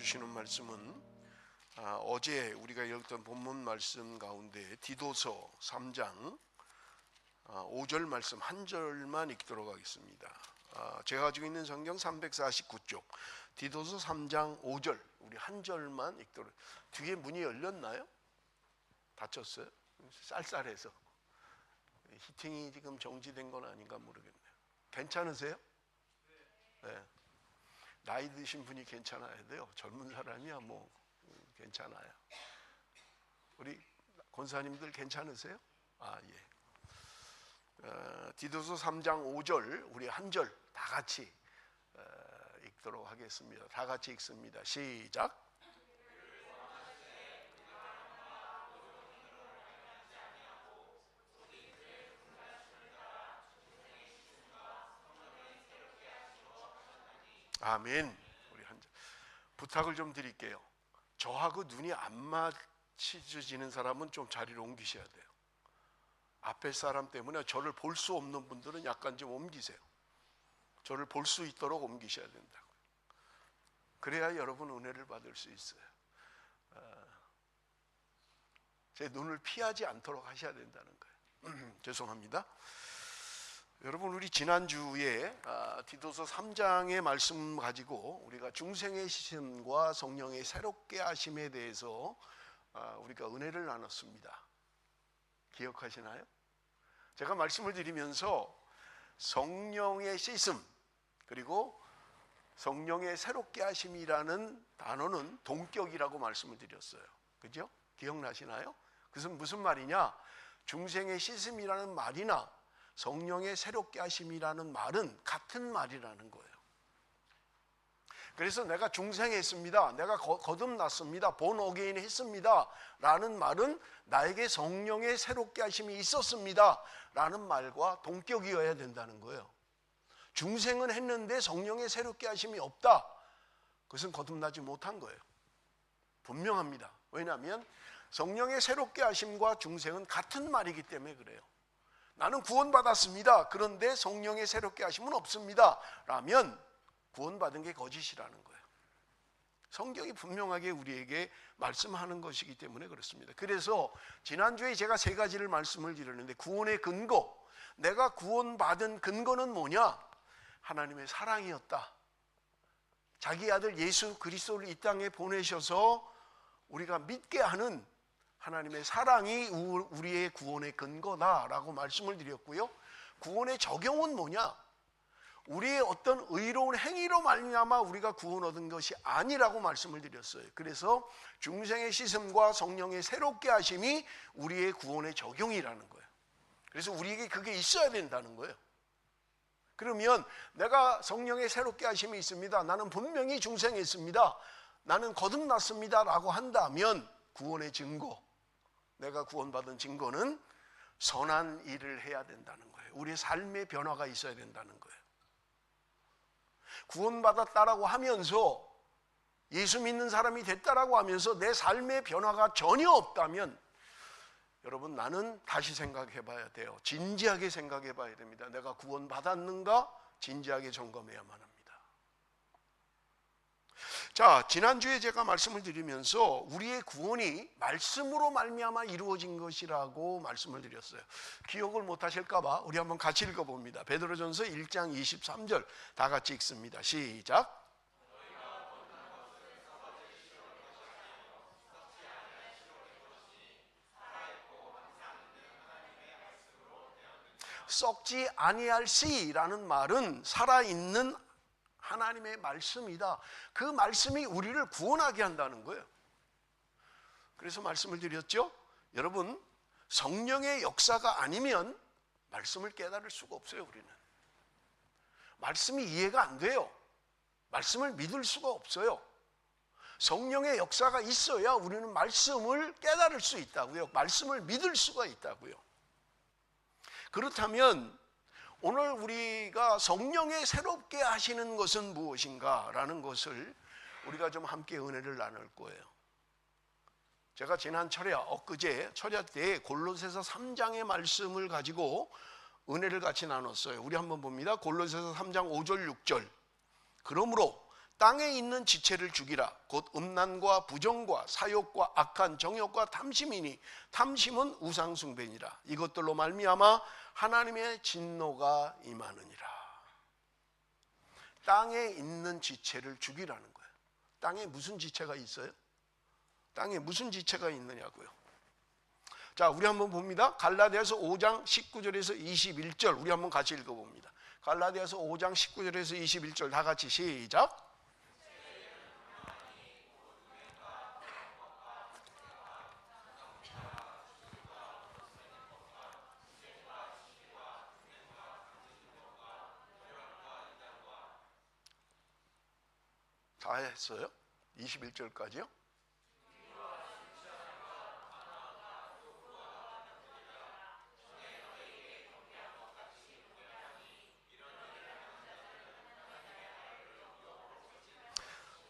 주시는 말씀은 어제 우리가 읽었던 본문 말씀 가운데 디도서 3장 5절 말씀 한 절만 읽도록 하겠습니다. 제가 가지고 있는 성경 349쪽 디도서 3장 5절 우리 한 절만 읽도록. 뒤에 문이 열렸나요? 닫혔어요? 쌀쌀해서 히팅이 지금 정지된 건 아닌가 모르겠네요. 괜찮으세요? 네. 나이 드신 분이 괜찮아야 돼요. 젊은 사람이야 뭐 괜찮아요. 우리 권사님들 괜찮으세요? 예. 디도서 3장 5절 우리 한 절 다 같이 읽도록 하겠습니다. 다 같이 읽습니다. 시작. 아멘. 우리 한 절. 부탁을 좀 드릴게요. 저하고 눈이 안 맞춰지는 사람은 좀 자리를 옮기셔야 돼요. 앞에 사람 때문에 저를 볼 수 없는 분들은 약간 좀 옮기세요. 저를 볼 수 있도록 옮기셔야 된다고요. 그래야 여러분 은혜를 받을 수 있어요. 제 눈을 피하지 않도록 하셔야 된다는 거예요. 죄송합니다. 여러분, 우리 지난주에 디도서 3장의 말씀 가지고 우리가 중생의 시선과 성령의 새롭게 하심에 대해서 우리가 은혜를 나눴습니다. 기억하시나요? 제가 말씀을 드리면서 성령의 씻음 그리고 성령의 새롭게 하심이라는 단어는 동격이라고 말씀을 드렸어요. 그죠? 기억나시나요? 그것은 무슨 말이냐? 중생의 씻음이라는 말이나 성령의 새롭게 하심이라는 말은 같은 말이라는 거예요. 그래서 내가 중생했습니다, 내가 거듭났습니다, 본 어게인 했습니다 라는 말은 나에게 성령의 새롭게 하심이 있었습니다 라는 말과 동격이어야 된다는 거예요. 중생은 했는데 성령의 새롭게 하심이 없다, 그것은 거듭나지 못한 거예요. 분명합니다. 왜냐하면 성령의 새롭게 하심과 중생은 같은 말이기 때문에 그래요. 나는 구원받았습니다, 그런데 성령의 새롭게 하심은 없습니다 라면 구원받은 게 거짓이라는 거예요. 성경이 분명하게 우리에게 말씀하는 것이기 때문에 그렇습니다. 그래서 지난주에 제가 세 가지를 말씀을 드렸는데, 구원의 근거, 내가 구원받은 근거는 뭐냐? 하나님의 사랑이었다. 자기 아들 예수 그리스도를 이 땅에 보내셔서 우리가 믿게 하는 하나님의 사랑이 우리의 구원의 근거다라고 말씀을 드렸고요. 구원의 적용은 뭐냐? 우리의 어떤 의로운 행위로 말미암아 우리가 구원 얻은 것이 아니라고 말씀을 드렸어요. 그래서 중생의 씻음과 성령의 새롭게 하심이 우리의 구원의 적용이라는 거예요. 그래서 우리에게 그게 있어야 된다는 거예요. 그러면 내가 성령의 새롭게 하심이 있습니다, 나는 분명히 중생했습니다, 나는 거듭났습니다 라고 한다면 구원의 증거, 내가 구원받은 증거는 선한 일을 해야 된다는 거예요. 우리의 삶의 변화가 있어야 된다는 거예요. 구원받았다라고 하면서, 예수 믿는 사람이 됐다라고 하면서 내 삶의 변화가 전혀 없다면 여러분, 나는 다시 생각해 봐야 돼요. 진지하게 생각해 봐야 됩니다. 내가 구원받았는가 진지하게 점검해야만 합니다. 자, 지난주에 제가 말씀을 드리면서 우리의 구원이 말씀으로 말미암아 이루어진 것이라고 말씀을 드렸어요. 기억을 못 하실까 봐 우리 한번 같이 읽어봅니다. 베드로전서 1장 23절 다 같이 읽습니다. 시작. 썩지 아니할 씨라는 말은 살아있는 하나님의 말씀이다. 그 말씀이 우리를 구원하게 한다는 거예요. 그래서 말씀을 드렸죠. 여러분, 성령의 역사가 아니면 말씀을 깨달을 수가 없어요. 우리는 말씀이 이해가 안 돼요. 말씀을 믿을 수가 없어요. 성령의 역사가 있어야 우리는 말씀을 깨달을 수 있다고요. 말씀을 믿을 수가 있다고요. 그렇다면 오늘 우리가 성령의 새롭게 하시는 것은 무엇인가 라는 것을 우리가 좀 함께 은혜를 나눌 거예요. 제가 지난 엊그제 철야 때 골로새서 3장의 말씀을 가지고 은혜를 같이 나눴어요. 우리 한번 봅니다. 골로새서 3장 5절 6절. 그러므로 땅에 있는 지체를 죽이라. 곧 음란과 부정과 사욕과 악한 정욕과 탐심이니 탐심은 우상숭배니라. 이것들로 말미암아 하나님의 진노가 임하느니라. 땅에 있는 지체를 죽이라는 거예요. 땅에 무슨 지체가 있어요? 땅에 무슨 지체가 있느냐고요. 자, 우리 한번 봅니다. 갈라디아서 5장 19절에서 21절 우리 한번 같이 읽어봅니다. 갈라디아서 5장 19절에서 21절 다 같이 시작. 다 했어요? 21절까지요?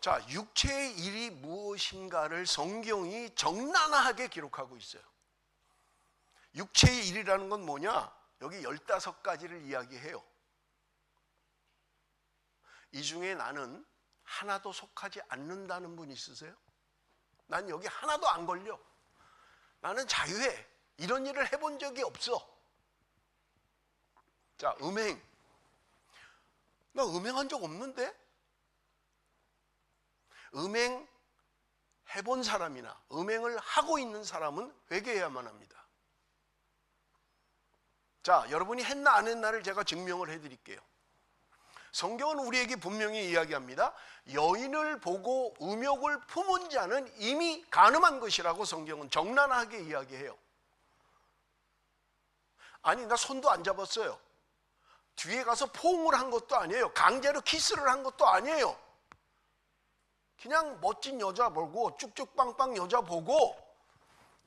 자, 육체의 일이 무엇인가를 성경이 적나라하게 기록하고 있어요. 육체의 일이라는 건 뭐냐? 여기 15가지를 이야기해요. 이 중에 나는 하나도 속하지 않는다는 분 있으세요? 난 여기 하나도 안 걸려. 나는 자유해. 이런 일을 해본 적이 없어. 자, 음행. 나 음행한 적 없는데? 음행 해본 사람이나 음행을 하고 있는 사람은 회개해야만 합니다. 자, 여러분이 했나 안 했나를 제가 증명을 해드릴게요. 성경은 우리에게 분명히 이야기합니다. 여인을 보고 음욕을 품은 자는 이미 간음한 것이라고 성경은 적나라하게 이야기해요. 아니, 나 손도 안 잡았어요. 뒤에 가서 포옹을 한 것도 아니에요. 강제로 키스를 한 것도 아니에요. 그냥 멋진 여자 보고 쭉쭉빵빵 여자 보고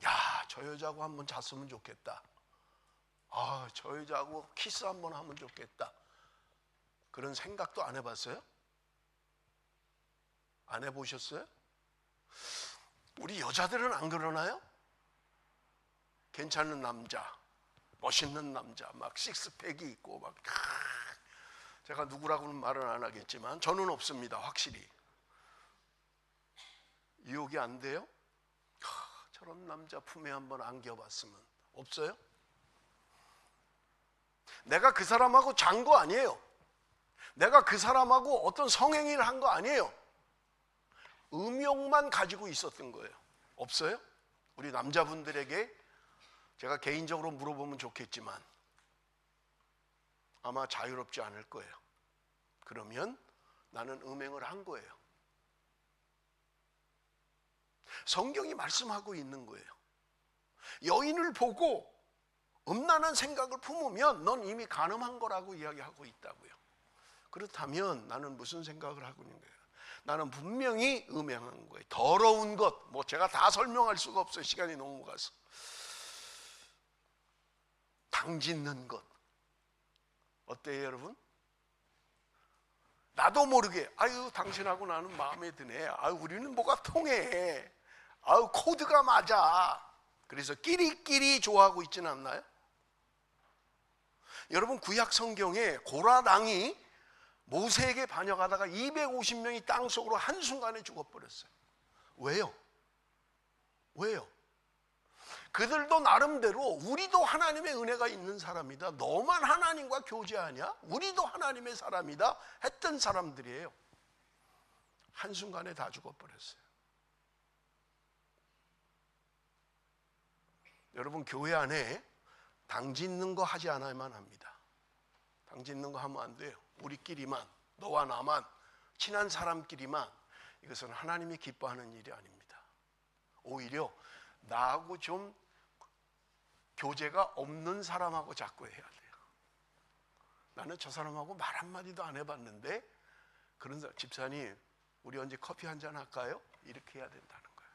야, 저 여자하고 한번 잤으면 좋겠다. 아, 저 여자하고 키스 한번 하면 좋겠다. 그런 생각도 안 해봤어요? 안 해보셨어요? 우리 여자들은 안 그러나요? 괜찮은 남자, 멋있는 남자, 막 식스팩이 있고 막 제가 누구라고는 말은 안 하겠지만 저는 없습니다. 확실히. 유혹이 안 돼요? 저런 남자 품에 한번 안겨봤으면. 없어요? 내가 그 사람하고 잔 거 아니에요. 내가 그 사람하고 어떤 성행위를 한 거 아니에요. 음욕만 가지고 있었던 거예요. 없어요? 우리 남자분들에게 제가 개인적으로 물어보면 좋겠지만 아마 자유롭지 않을 거예요. 그러면 나는 음행을 한 거예요. 성경이 말씀하고 있는 거예요. 여인을 보고 음란한 생각을 품으면 넌 이미 간음한 거라고 이야기하고 있다고요. 그렇다면 나는 무슨 생각을 하고 있는 거예요? 나는 분명히 음행한 거예요. 더러운 것, 뭐 제가 다 설명할 수가 없어요. 시간이 너무 가서. 당짓는 것. 어때요, 여러분? 나도 모르게 아유, 당신하고 나는 마음에 드네. 아유, 우리는 뭐가 통해. 아유, 코드가 맞아. 그래서 끼리끼리 좋아하고 있지는 않나요? 여러분, 구약 성경에 고라당이 모세에게 반역하다가 250명이 땅속으로 한순간에 죽어버렸어요. 왜요? 왜요? 그들도 나름대로 우리도 하나님의 은혜가 있는 사람이다. 너만 하나님과 교제하냐? 우리도 하나님의 사람이다. 했던 사람들이에요. 한순간에 다 죽어버렸어요. 여러분, 교회 안에 당짓는 거 하지 않아야만 합니다. 당짓는 거 하면 안 돼요. 우리끼리만, 너와 나만, 친한 사람끼리만. 이것은 하나님이 기뻐하는 일이 아닙니다. 오히려 나하고 좀 교제가 없는 사람하고 자꾸 해야 돼요. 나는 저 사람하고 말 한마디도 안 해봤는데 그런 사람, 집사님 우리 언제 커피 한잔 할까요? 이렇게 해야 된다는 거예요.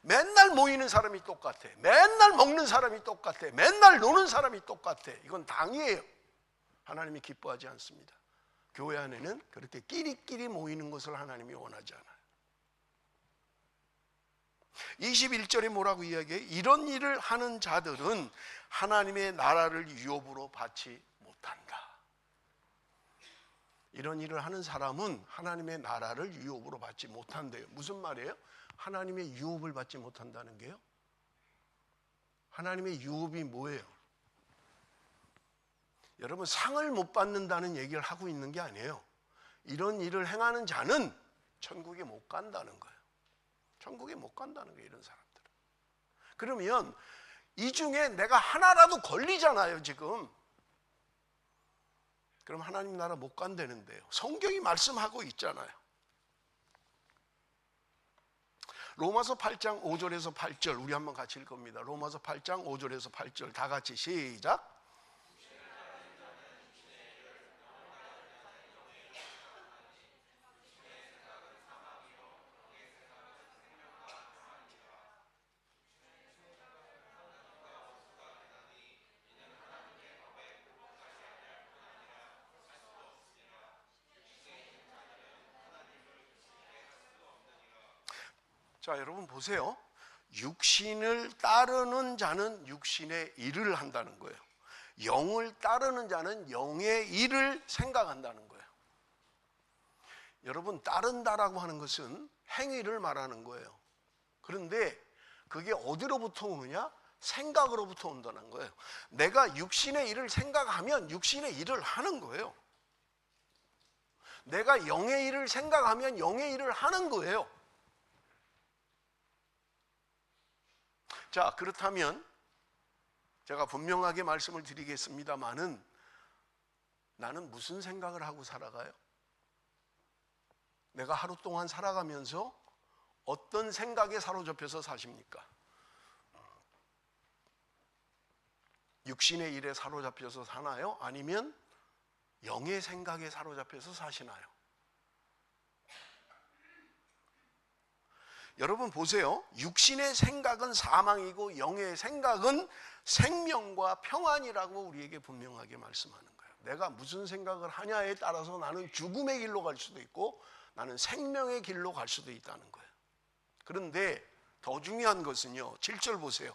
맨날 모이는 사람이 똑같아. 맨날 먹는 사람이 똑같아. 맨날 노는 사람이 똑같아. 이건 당이에요. 하나님이 기뻐하지 않습니다. 교회 안에는 그렇게 끼리끼리 모이는 것을 하나님이 원하지 않아요. 21절에 뭐라고 이야기해요? 이런 일을 하는 자들은 하나님의 나라를 유업으로 받지 못한다. 이런 일을 하는 사람은 하나님의 나라를 유업으로 받지 못한대요. 무슨 말이에요? 하나님의 유업을 받지 못한다는 게요? 하나님의 유업이 뭐예요? 여러분, 상을 못 받는다는 얘기를 하고 있는 게 아니에요. 이런 일을 행하는 자는 천국에 못 간다는 거예요. 천국에 못 간다는 거예요, 이런 사람들은. 그러면 이 중에 내가 하나라도 걸리잖아요, 지금. 그럼 하나님 나라 못 간다는데요. 성경이 말씀하고 있잖아요. 로마서 8장 5절에서 8절 우리 한번 같이 읽을 겁니다. 로마서 8장 5절에서 8절 다 같이 시작. 자, 여러분 보세요. 육신을 따르는 자는 육신의 일을 한다는 거예요. 영을 따르는 자는 영의 일을 생각한다는 거예요. 여러분, 따른다라고 하는 것은 행위를 말하는 거예요. 그런데 그게 어디로부터 오느냐? 생각으로부터 온다는 거예요. 내가 육신의 일을 생각하면 육신의 일을 하는 거예요. 내가 영의 일을 생각하면 영의 일을 하는 거예요. 자, 그렇다면 제가 분명하게 말씀을 드리겠습니다마는 나는 무슨 생각을 하고 살아가요? 내가 하루 동안 살아가면서 어떤 생각에 사로잡혀서 사십니까? 육신의 일에 사로잡혀서 사나요? 아니면 영의 생각에 사로잡혀서 사시나요? 여러분 보세요. 육신의 생각은 사망이고 영의 생각은 생명과 평안이라고 우리에게 분명하게 말씀하는 거예요. 내가 무슨 생각을 하냐에 따라서 나는 죽음의 길로 갈 수도 있고 나는 생명의 길로 갈 수도 있다는 거예요. 그런데 더 중요한 것은요, 7절 보세요.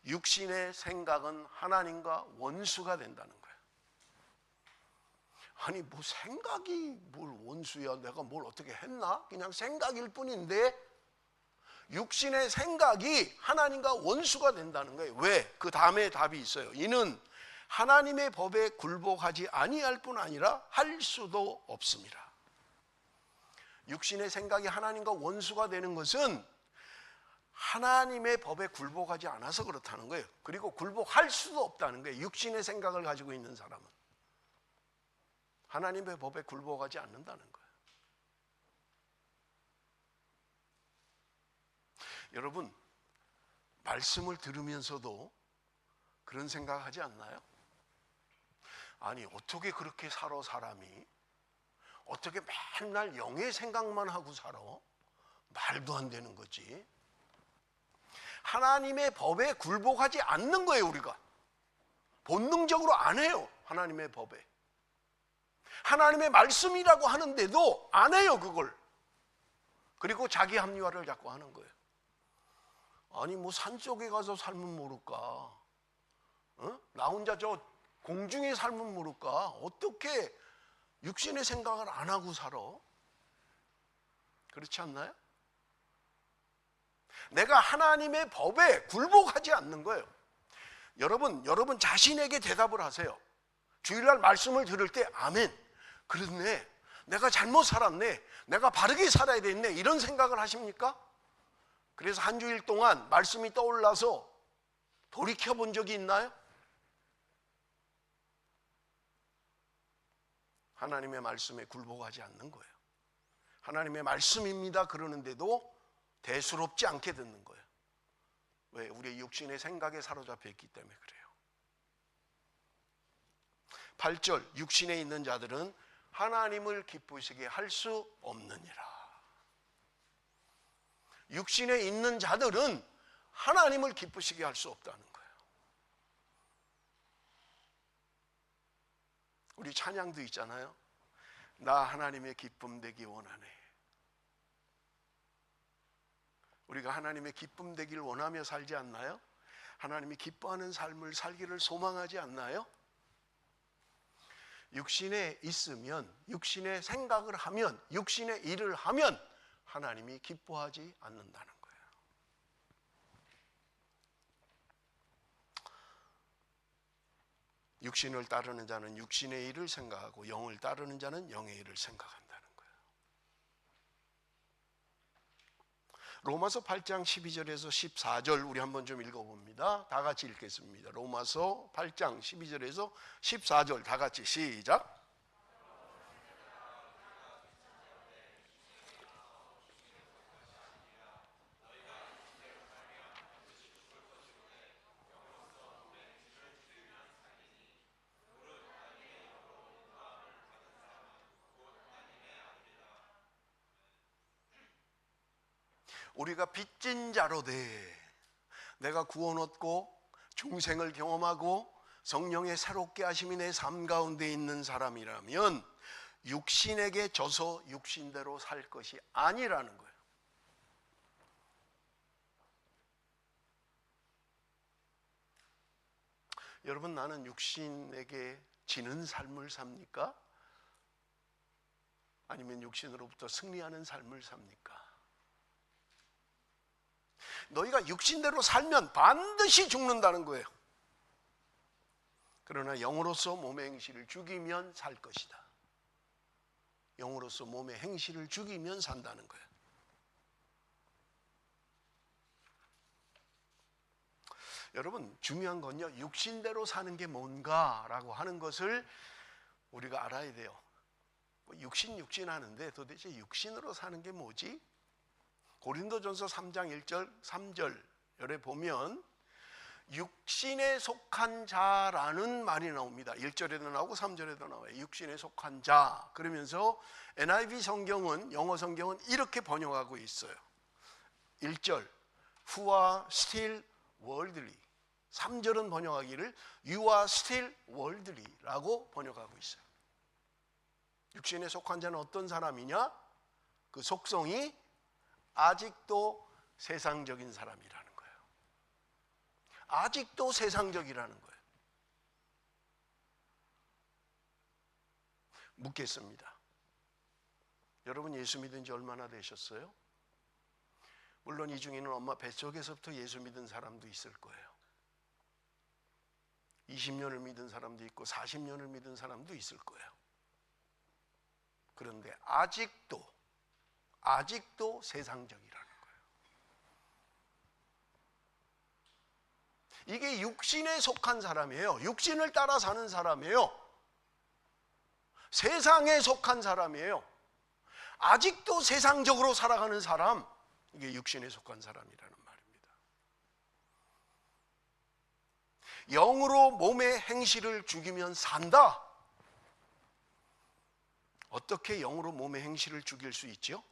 육신의 생각은 하나님과 원수가 된다는 거예요. 아니, 뭐 생각이 뭘 원수야? 내가 뭘 어떻게 했나? 그냥 생각일 뿐인데 육신의 생각이 하나님과 원수가 된다는 거예요. 왜? 그 다음에 답이 있어요. 이는 하나님의 법에 굴복하지 아니할 뿐 아니라 할 수도 없습니다. 육신의 생각이 하나님과 원수가 되는 것은 하나님의 법에 굴복하지 않아서 그렇다는 거예요. 그리고 굴복할 수도 없다는 거예요. 육신의 생각을 가지고 있는 사람은 하나님의 법에 굴복하지 않는다는 거예요. 여러분, 말씀을 들으면서도 그런 생각하지 않나요? 아니, 어떻게 그렇게 살아 사람이? 어떻게 맨날 영의 생각만 하고 살아? 말도 안 되는 거지. 하나님의 법에 굴복하지 않는 거예요, 우리가. 본능적으로 안 해요, 하나님의 법에. 하나님의 말씀이라고 하는데도 안 해요, 그걸. 그리고 자기 합리화를 자꾸 하는 거예요. 아니, 뭐 산속에 가서 살면 모를까? 어? 나 혼자 저 공중에 살면 모를까? 어떻게 육신의 생각을 안 하고 살아? 그렇지 않나요? 내가 하나님의 법에 굴복하지 않는 거예요. 여러분 자신에게 대답을 하세요. 주일날 말씀을 들을 때 아멘, 그렇네, 내가 잘못 살았네, 내가 바르게 살아야 되겠네, 이런 생각을 하십니까? 그래서 한 주일 동안 말씀이 떠올라서 돌이켜본 적이 있나요? 하나님의 말씀에 굴복하지 않는 거예요. 하나님의 말씀입니다 그러는데도 대수롭지 않게 듣는 거예요. 왜? 우리의 육신의 생각에 사로잡혀 있기 때문에 그래요. 8절, 육신에 있는 자들은 하나님을 기쁘시게 할 수 없느니라. 육신에 있는 자들은 하나님을 기쁘시게 할 수 없다는 거예요. 우리 찬양도 있잖아요. 나 하나님의 기쁨 되기 원하네. 우리가 하나님의 기쁨 되기를 원하며 살지 않나요? 하나님이 기뻐하는 삶을 살기를 소망하지 않나요? 육신에 있으면, 육신의 생각을 하면, 육신의 일을 하면 하나님이 기뻐하지 않는다는 거예요. 육신을 따르는 자는 육신의 일을 생각하고 영을 따르는 자는 영의 일을 생각한다는 거예요. 로마서 8장 12절에서 14절 우리 한번 좀 읽어봅니다. 다 같이 읽겠습니다. 로마서 8장 12절에서 14절 다 같이 시작. 우리가 빚진 자로 돼 내가 구원 얻고 중생을 경험하고 성령의 새롭게 하심이 내 삶 가운데 있는 사람이라면 육신에게 져서 육신대로 살 것이 아니라는 거예요. 여러분, 나는 육신에게 지는 삶을 삽니까? 아니면 육신으로부터 승리하는 삶을 삽니까? 너희가 육신대로 살면 반드시 죽는다는 거예요. 그러나 영으로서 몸의 행실을 죽이면 살 것이다. 영으로서 몸의 행실을 죽이면 산다는 거예요. 여러분, 중요한 건요, 육신대로 사는 게 뭔가라고 하는 것을 우리가 알아야 돼요. 육신 하는데 도대체 육신으로 사는 게 뭐지? 고린도전서 3장 1절 3절에 보면 육신에 속한 자라는 말이 나옵니다. 1절에도 나오고 3절에도 나와요. 육신에 속한 자. 그러면서 NIV 성경은, 영어 성경은 이렇게 번역하고 있어요. 1절 Who are still worldly. 3절은 번역하기를 You are still worldly 라고 번역하고 있어요. 육신에 속한 자는 어떤 사람이냐? 그 속성이 아직도 세상적인 사람이라는 거예요. 아직도 세상적이라는 거예요. 묻겠습니다. 여러분, 예수 믿은 지 얼마나 되셨어요? 물론 이 중에는 엄마 뱃속에서부터 예수 믿은 사람도 있을 거예요. 20년을 믿은 사람도 있고 40년을 믿은 사람도 있을 거예요. 그런데 아직도 세상적이라는 거예요. 이게 육신에 속한 사람이에요. 육신을 따라 사는 사람이에요. 세상에 속한 사람이에요. 아직도 세상적으로 살아가는 사람, 이게 육신에 속한 사람이라는 말입니다. 영으로 몸의 행실을 죽이면 산다. 어떻게 영으로 몸의 행실을 죽일 수 있죠?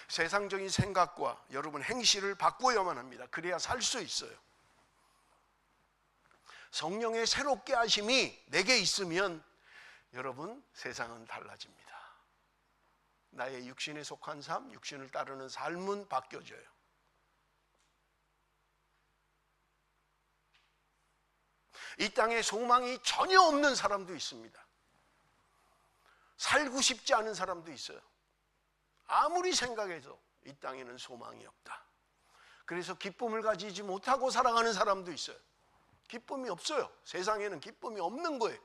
세상적인 생각과 여러분 행실을 바꿔야만 합니다. 그래야 살 수 있어요. 성령의 새롭게 하심이 내게 있으면 여러분 세상은 달라집니다. 나의 육신에 속한 삶, 육신을 따르는 삶은 바뀌어져요. 이 땅에 소망이 전혀 없는 사람도 있습니다. 살고 싶지 않은 사람도 있어요. 아무리 생각해도 이 땅에는 소망이 없다. 그래서 기쁨을 가지지 못하고 살아가는 사람도 있어요. 기쁨이 없어요. 세상에는 기쁨이 없는 거예요.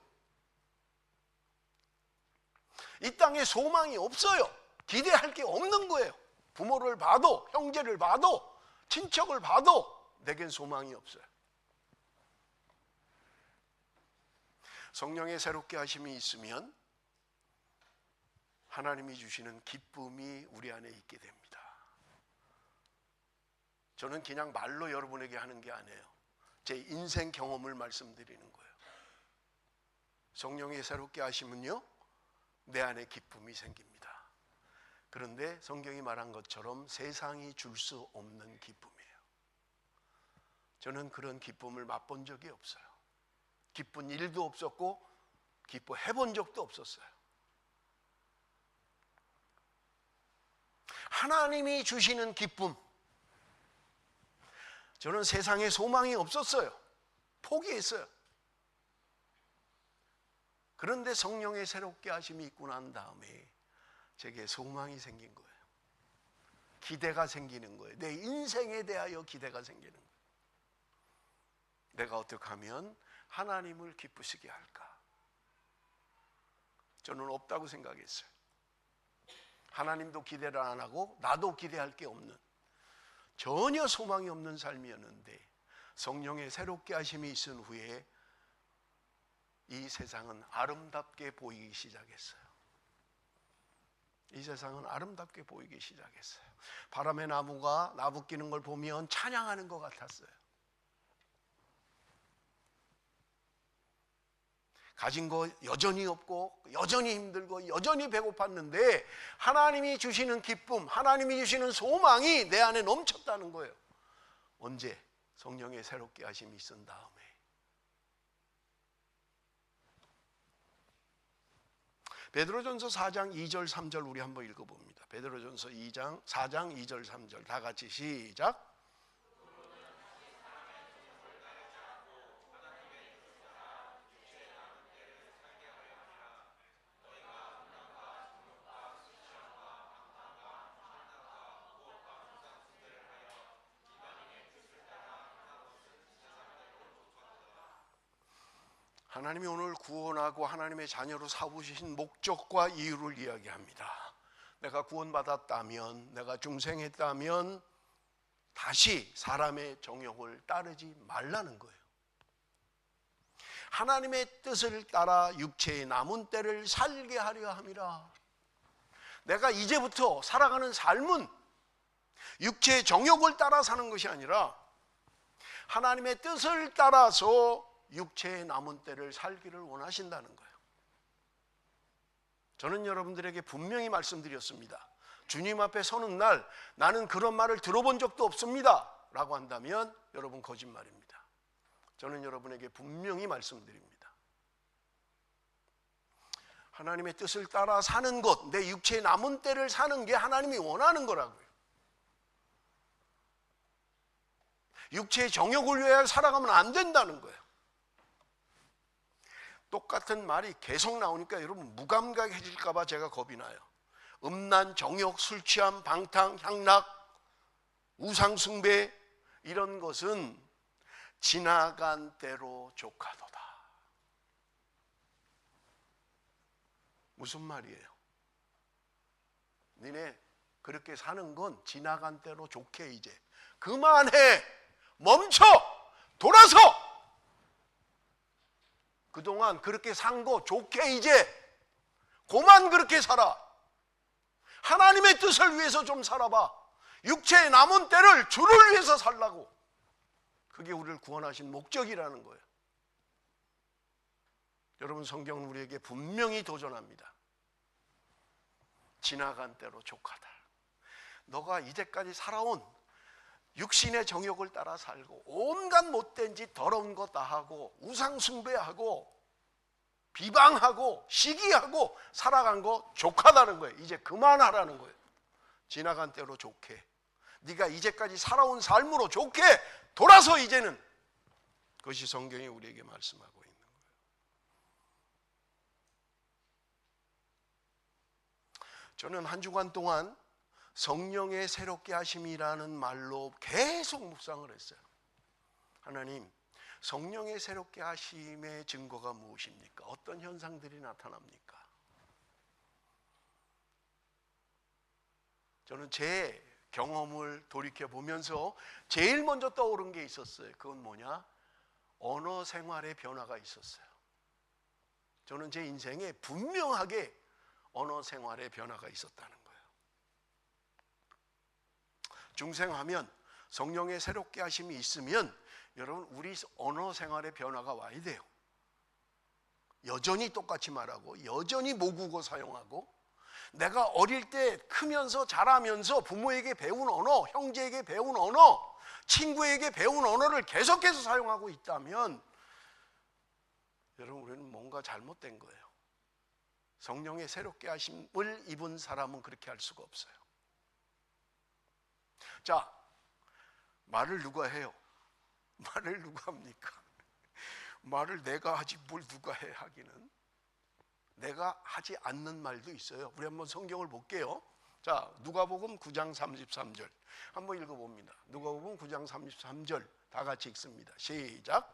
이 땅에 소망이 없어요. 기대할 게 없는 거예요. 부모를 봐도, 형제를 봐도, 친척을 봐도 내겐 소망이 없어요. 성령의 새롭게 하심이 있으면 하나님이 주시는 기쁨이 우리 안에 있게 됩니다. 저는 그냥 말로 여러분에게 하는 게 아니에요. 제 인생 경험을 말씀드리는 거예요. 성령의 새롭게 하심은요, 내 안에 기쁨이 생깁니다. 그런데 성경이 말한 것처럼 세상이 줄 수 없는 기쁨이에요. 저는 그런 기쁨을 맛본 적이 없어요. 기쁜 일도 없었고 기뻐해 본 적도 없었어요. 하나님이 주시는 기쁨. 저는 세상에 소망이 없었어요. 포기했어요. 그런데 성령의 새롭게 하심이 있고 난 다음에 제게 소망이 생긴 거예요. 기대가 생기는 거예요. 내 인생에 대하여 기대가 생기는 거예요. 내가 어떻게 하면 하나님을 기쁘시게 할까? 저는 없다고 생각했어요. 하나님도 기대를 안 하고 나도 기대할 게 없는, 전혀 소망이 없는 삶이었는데 성령의 새롭게 하심이 있은 후에 이 세상은 아름답게 보이기 시작했어요. 이 세상은 아름답게 보이기 시작했어요. 바람의 나무가 나부끼는 걸 보면 찬양하는 것 같았어요. 가진 거 여전히 없고 여전히 힘들고 여전히 배고팠는데 하나님이 주시는 기쁨, 하나님이 주시는 소망이 내 안에 넘쳤다는 거예요. 언제? 성령의 새롭게 하심이 있은 다음에. 베드로전서 4장 2절 3절 우리 한번 읽어봅니다. 베드로전서 4장 2절 3절 다 같이 시작. 하나님이 오늘 구원하고 하나님의 자녀로 삼으신 목적과 이유를 이야기합니다. 내가 구원받았다면, 내가 중생했다면 다시 사람의 정욕을 따르지 말라는 거예요. 하나님의 뜻을 따라 육체의 남은 때를 살게 하려 함이라. 내가 이제부터 살아가는 삶은 육체의 정욕을 따라 사는 것이 아니라 하나님의 뜻을 따라서 육체의 남은 때를 살기를 원하신다는 거예요. 저는 여러분들에게 분명히 말씀드렸습니다. 주님 앞에 서는 날 나는 그런 말을 들어본 적도 없습니다 라고 한다면 여러분 거짓말입니다. 저는 여러분에게 분명히 말씀드립니다. 하나님의 뜻을 따라 사는 것, 내 육체의 남은 때를 사는 게 하나님이 원하는 거라고요. 육체의 정욕을 위해 살아가면 안 된다는 거예요. 똑같은 말이 계속 나오니까 여러분 무감각해질까 봐 제가 겁이 나요. 음란, 정욕, 술 취함, 방탕, 향락, 우상 숭배 이런 것은 지나간 때로 족하도다. 무슨 말이에요? 니네 그렇게 사는 건 지나간 때로 좋게 이제 그만해, 멈춰, 돌아서. 그동안 그렇게 산 거 좋게 이제 그만 그렇게 살아. 하나님의 뜻을 위해서 좀 살아봐. 육체의 남은 때를 주를 위해서 살라고. 그게 우리를 구원하신 목적이라는 거예요. 여러분 성경은 우리에게 분명히 도전합니다. 지나간 때로 족하다. 너가 이제까지 살아온 육신의 정욕을 따라 살고 온갖 못된 짓 더러운 거 다 하고 우상 숭배하고 비방하고 시기하고 살아간 거 족하다는 거예요. 이제 그만하라는 거예요. 지나간 때로 좋게, 네가 이제까지 살아온 삶으로 좋게 돌아서 이제는. 그것이 성경이 우리에게 말씀하고 있는 거예요. 저는 한 주간 동안 성령의 새롭게 하심이라는 말로 계속 묵상을 했어요. 하나님, 성령의 새롭게 하심의 증거가 무엇입니까? 어떤 현상들이 나타납니까? 저는 제 경험을 돌이켜보면서 제일 먼저 떠오른 게 있었어요. 그건 뭐냐? 언어 생활의 변화가 있었어요. 저는 제 인생에 분명하게 언어 생활의 변화가 있었다는 거예요. 중생하면 성령의 새롭게 하심이 있으면 여러분 우리 언어 생활의 변화가 와야 돼요. 여전히 똑같이 말하고 여전히 모국어 사용하고 내가 어릴 때 크면서 자라면서 부모에게 배운 언어, 형제에게 배운 언어, 친구에게 배운 언어를 계속해서 사용하고 있다면 여러분 우리는 뭔가 잘못된 거예요. 성령의 새롭게 하심을 입은 사람은 그렇게 할 수가 없어요. 자, 말을 누가 해요? 말을 누가 합니까? 말을 내가 하지 뭘 누가 해 하기는. 내가 하지 않는 말도 있어요. 우리 한번 성경을 볼게요. 자, 누가복음 9장 33절 한번 읽어봅니다. 누가복음 9장 33절 다 같이 읽습니다. 시작.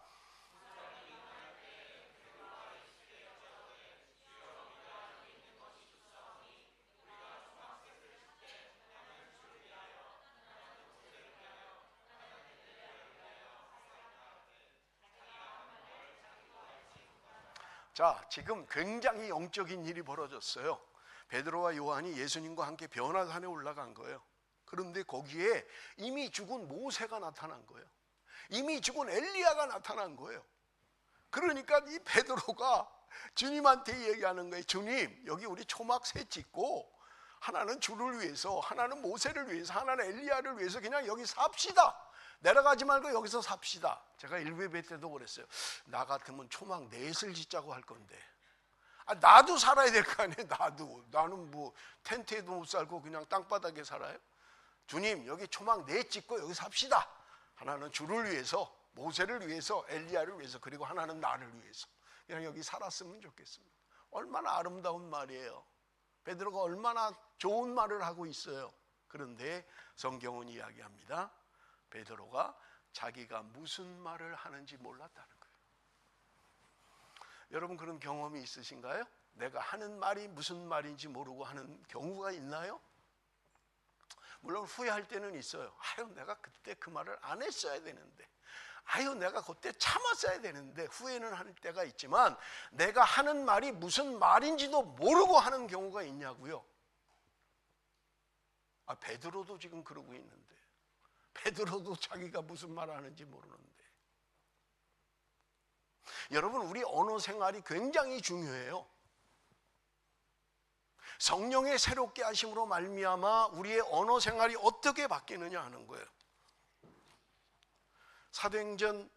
자, 지금 굉장히 영적인 일이 벌어졌어요. 베드로와 요한이 예수님과 함께 변화산에 올라간 거예요. 그런데 거기에 이미 죽은 모세가 나타난 거예요. 이미 죽은 엘리야가 나타난 거예요. 그러니까 이 베드로가 주님한테 얘기하는 거예요. 주님, 여기 우리 초막 셋 짓고 하나는 주를 위해서, 하나는 모세를 위해서, 하나는 엘리야를 위해서 그냥 여기 삽시다. 내려가지 말고 여기서 삽시다. 제가 일베베 때도 그랬어요. 나 같으면 초막 넷을 짓자고 할 건데, 나도 살아야 될 거 아니에요. 나는 뭐 텐트에도 못 살고 그냥 땅바닥에 살아요. 주님, 여기 초막 넷 짓고 여기 삽시다. 하나는 주를 위해서, 모세를 위해서, 엘리야를 위해서, 그리고 하나는 나를 위해서. 그냥 여기 살았으면 좋겠습니다. 얼마나 아름다운 말이에요. 베드로가 얼마나 좋은 말을 하고 있어요. 그런데 성경은 이야기합니다. 베드로가 자기가 무슨 말을 하는지 몰랐다는 거예요. 여러분, 그런 경험이 있으신가요? 내가 하는 말이 무슨 말인지 모르고 하는 경우가 있나요? 물론 후회할 때는 있어요. 아유, 내가 그때 그 말을 안 했어야 되는데, 아유, 내가 그때 참았어야 되는데, 후회는 할 때가 있지만 내가 하는 말이 무슨 말인지도 모르고 하는 경우가 있냐고요. 베드로도 지금 그러고 있는데, 베드로도 자기가 무슨 말 하는지 모르는데. 여러분, 우리 언어 생활이 굉장히 중요해요. 성령의 새롭게 하심으로 말미암아 우리의 언어 생활이 어떻게 바뀌느냐 하는 거예요. 사도행전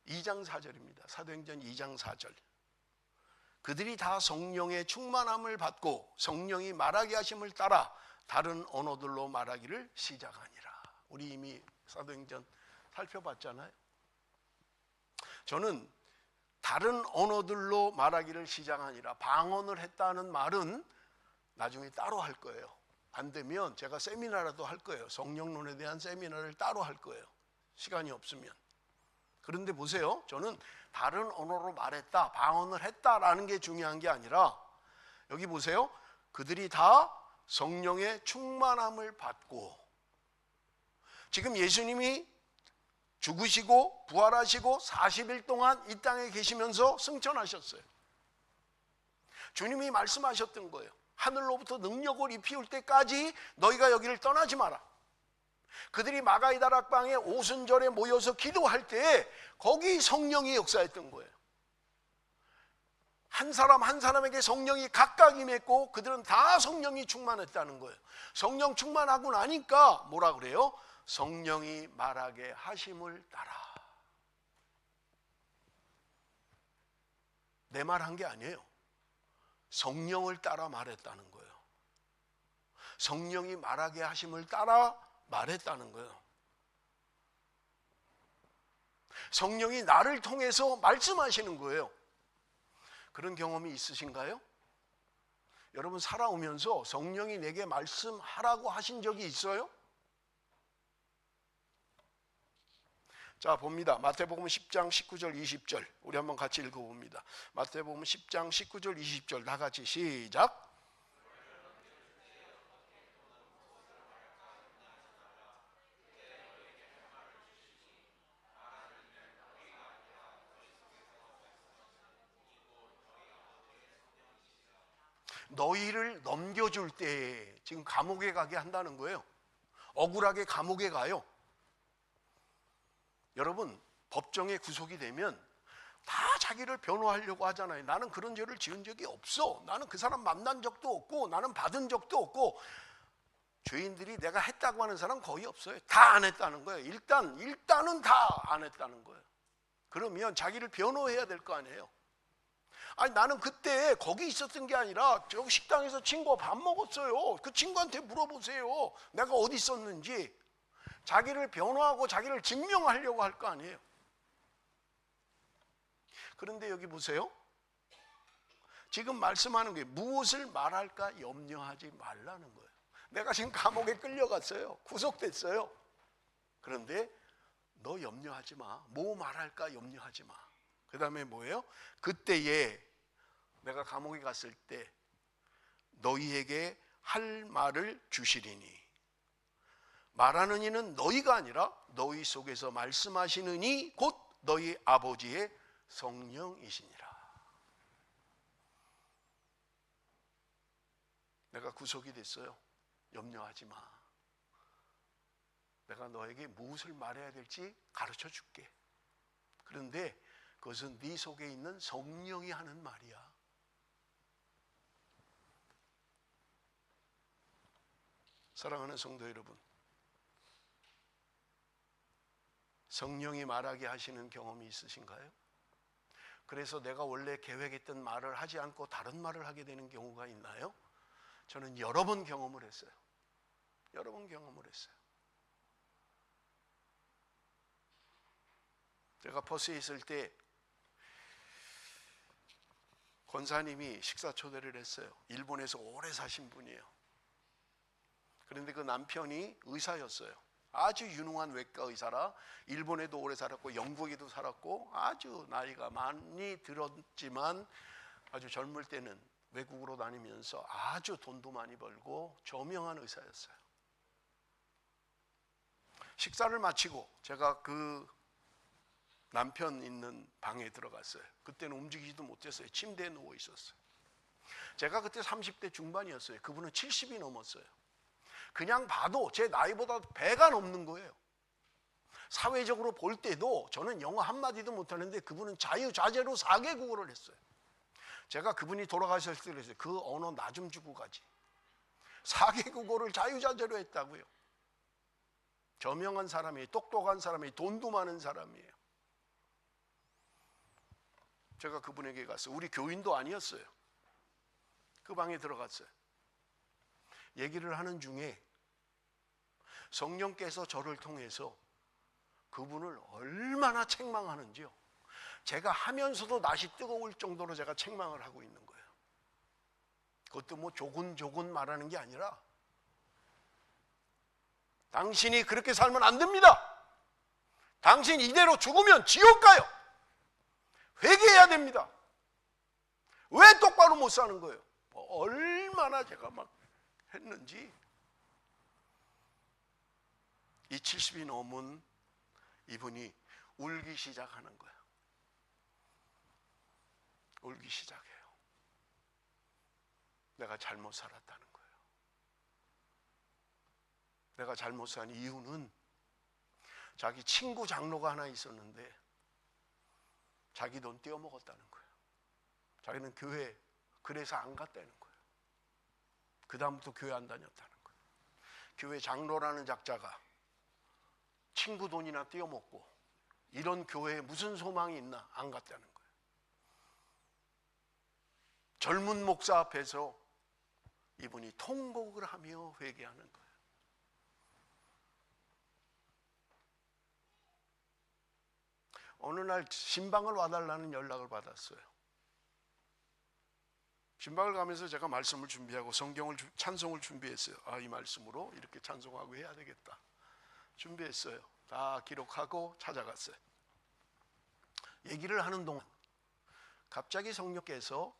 2장 4절입니다. 사도행전 2장 4절. 그들이 다 성령의 충만함을 받고 성령이 말하게 하심을 따라 다른 언어들로 말하기를 시작하니라. 우리 이미 사도행전 살펴봤잖아요. 저는 다른 언어들로 말하기를 시작하니라, 방언을 했다는 말은 나중에 따로 할 거예요. 안 되면 제가 세미나라도 할 거예요. 성령론에 대한 세미나를 따로 할 거예요. 시간이 없으면. 그런데 보세요. 저는 다른 언어로 말했다, 방언을 했다라는 게 중요한 게 아니라, 여기 보세요. 그들이 다 성령의 충만함을 받고, 지금 예수님이 죽으시고 부활하시고 40일 동안 이 땅에 계시면서 승천하셨어요. 주님이 말씀하셨던 거예요. 하늘로부터 능력을 입히올 때까지 너희가 여기를 떠나지 마라. 그들이 마가이 다락방에 오순절에 모여서 기도할 때 거기 성령이 역사했던 거예요. 한 사람 한 사람에게 성령이 각각 임했고 그들은 다 성령이 충만했다는 거예요. 성령 충만하고 나니까 뭐라 그래요? 성령이 말하게 하심을 따라. 내 말 한 게 아니에요. 성령을 따라 말했다는 거예요. 성령이 말하게 하심을 따라 말했다는 거예요. 성령이 나를 통해서 말씀하시는 거예요. 그런 경험이 있으신가요? 여러분, 살아오면서 성령이 내게 말씀하라고 하신 적이 있어요? 자, 봅니다. 마태복음 10장 19절 20절 우리 한번 같이 읽어봅니다. 마태복음 10장 19절 20절 다 같이 시작. 너희를 넘겨줄 때 지금 감옥에 가게 한다는 거예요. 억울하게 감옥에 가요. 여러분, 법정에 구속이 되면 다 자기를 변호하려고 하잖아요. 나는 그런 죄를 지은 적이 없어. 나는 그 사람 만난 적도 없고 나는 받은 적도 없고. 죄인들이 내가 했다고 하는 사람 거의 없어요. 다 안 했다는 거예요. 일단은 다 안 했다는 거예요. 그러면 자기를 변호해야 될 거 아니에요. 아니, 나는 그때 거기 있었던 게 아니라 저 식당에서 친구와 밥 먹었어요. 그 친구한테 물어보세요. 내가 어디 있었는지. 자기를 변호하고 자기를 증명하려고 할 거 아니에요. 그런데 여기 보세요. 지금 말씀하는 게 무엇을 말할까 염려하지 말라는 거예요. 내가 지금 감옥에 끌려갔어요. 구속됐어요. 그런데 너 염려하지 마. 뭐 말할까 염려하지 마. 그 다음에 뭐예요? 그때에 내가 감옥에 갔을 때 너희에게 할 말을 주시리니, 말하는 이는 너희가 아니라 너희 속에서 말씀하시는 이 곧 너희 아버지의 성령이시니라. 내가 구속이 됐어요. 염려하지 마. 내가 너에게 무엇을 말해야 될지 가르쳐 줄게. 그런데 그것은 네 속에 있는 성령이 하는 말이야. 사랑하는 성도 여러분, 성령이 말하게 하시는 경험이 있으신가요? 그래서 내가 원래 계획했던 말을 하지 않고 다른 말을 하게 되는 경우가 있나요? 저는 여러 번 경험을 했어요. 여러 번 경험을 했어요. 제가 퍼스에 있을 때 권사님이 식사 초대를 했어요. 일본에서 오래 사신 분이에요. 그런데 그 남편이 의사였어요. 아주 유능한 외과 의사라 일본에도 오래 살았고 영국에도 살았고 아주 나이가 많이 들었지만 아주 젊을 때는 외국으로 다니면서 아주 돈도 많이 벌고 저명한 의사였어요. 식사를 마치고 제가 그 남편 있는 방에 들어갔어요. 그때는 움직이지도 못했어요. 침대에 누워 있었어요. 제가 그때 30대 중반이었어요. 그분은 70이 넘었어요. 그냥 봐도 제 나이보다 배가 넘는 거예요. 사회적으로 볼 때도 저는 영어 한마디도 못하는데 그분은 자유자재로 4개국어를 했어요. 제가 그분이 돌아가셨을 때 그랬어요. 그 언어 나 좀 주고 가지. 4개국어를 자유자재로 했다고요. 저명한 사람이에요. 똑똑한 사람이에요. 돈도 많은 사람이에요. 제가 그분에게 갔어요. 우리 교인도 아니었어요. 그 방에 들어갔어요. 얘기를 하는 중에 성령께서 저를 통해서 그분을 얼마나 책망하는지요. 제가 하면서도 낯이 뜨거울 정도로 제가 책망을 하고 있는 거예요. 그것도 뭐 조곤조곤 말하는 게 아니라 당신이 그렇게 살면 안 됩니다. 당신 이대로 죽으면 지옥 가요. 회개해야 됩니다. 왜 똑바로 못 사는 거예요? 얼마나 제가 막 했는지. 이 70이 넘은 이분이 울기 시작하는 거예요. 울기 시작해요. 내가 잘못 살았다는 거예요. 내가 잘못 산 이유는 자기 친구 장로가 하나 있었는데 자기 돈 떼어먹었다는 거예요. 자기는 교회 그래서 안 갔다는 거예요. 그 다음부터 교회 안 다녔다는 거예요. 교회 장로라는 작자가 친구 돈이나 떼어먹고 이런 교회에 무슨 소망이 있나 안 갔다는 거예요. 젊은 목사 앞에서 이분이 통곡을 하며 회개하는 거예요. 어느 날 신방을 와달라는 연락을 받았어요. 신방을 가면서 제가 말씀을 준비하고 찬송을 준비했어요. 이 말씀으로 이렇게 찬송하고 해야 되겠다. 준비했어요. 다 기록하고 찾아갔어요. 얘기를 하는 동안 갑자기 성령께서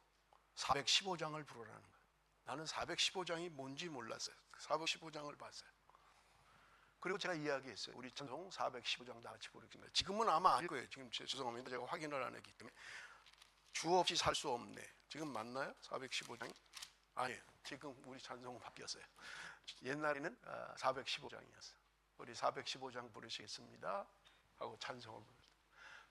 415장을 부르라는 거예요. 나는 415장이 뭔지 몰랐어요. 415장을 봤어요. 그리고 제가 이야기했어요. 우리 찬송 415장 다 같이 부르겠습니다. 지금은 아마 알 거예요. 지금 죄송합니다. 제가 확인을 안 했기 때문에. 주 없이 살 수 없네. 지금 맞나요? 415장이? 아니에요. 지금 우리 찬송은 바뀌었어요. 옛날에는 415장이었어요. 우리 415장 부르시겠습니다. 하고 찬송을 부르죠.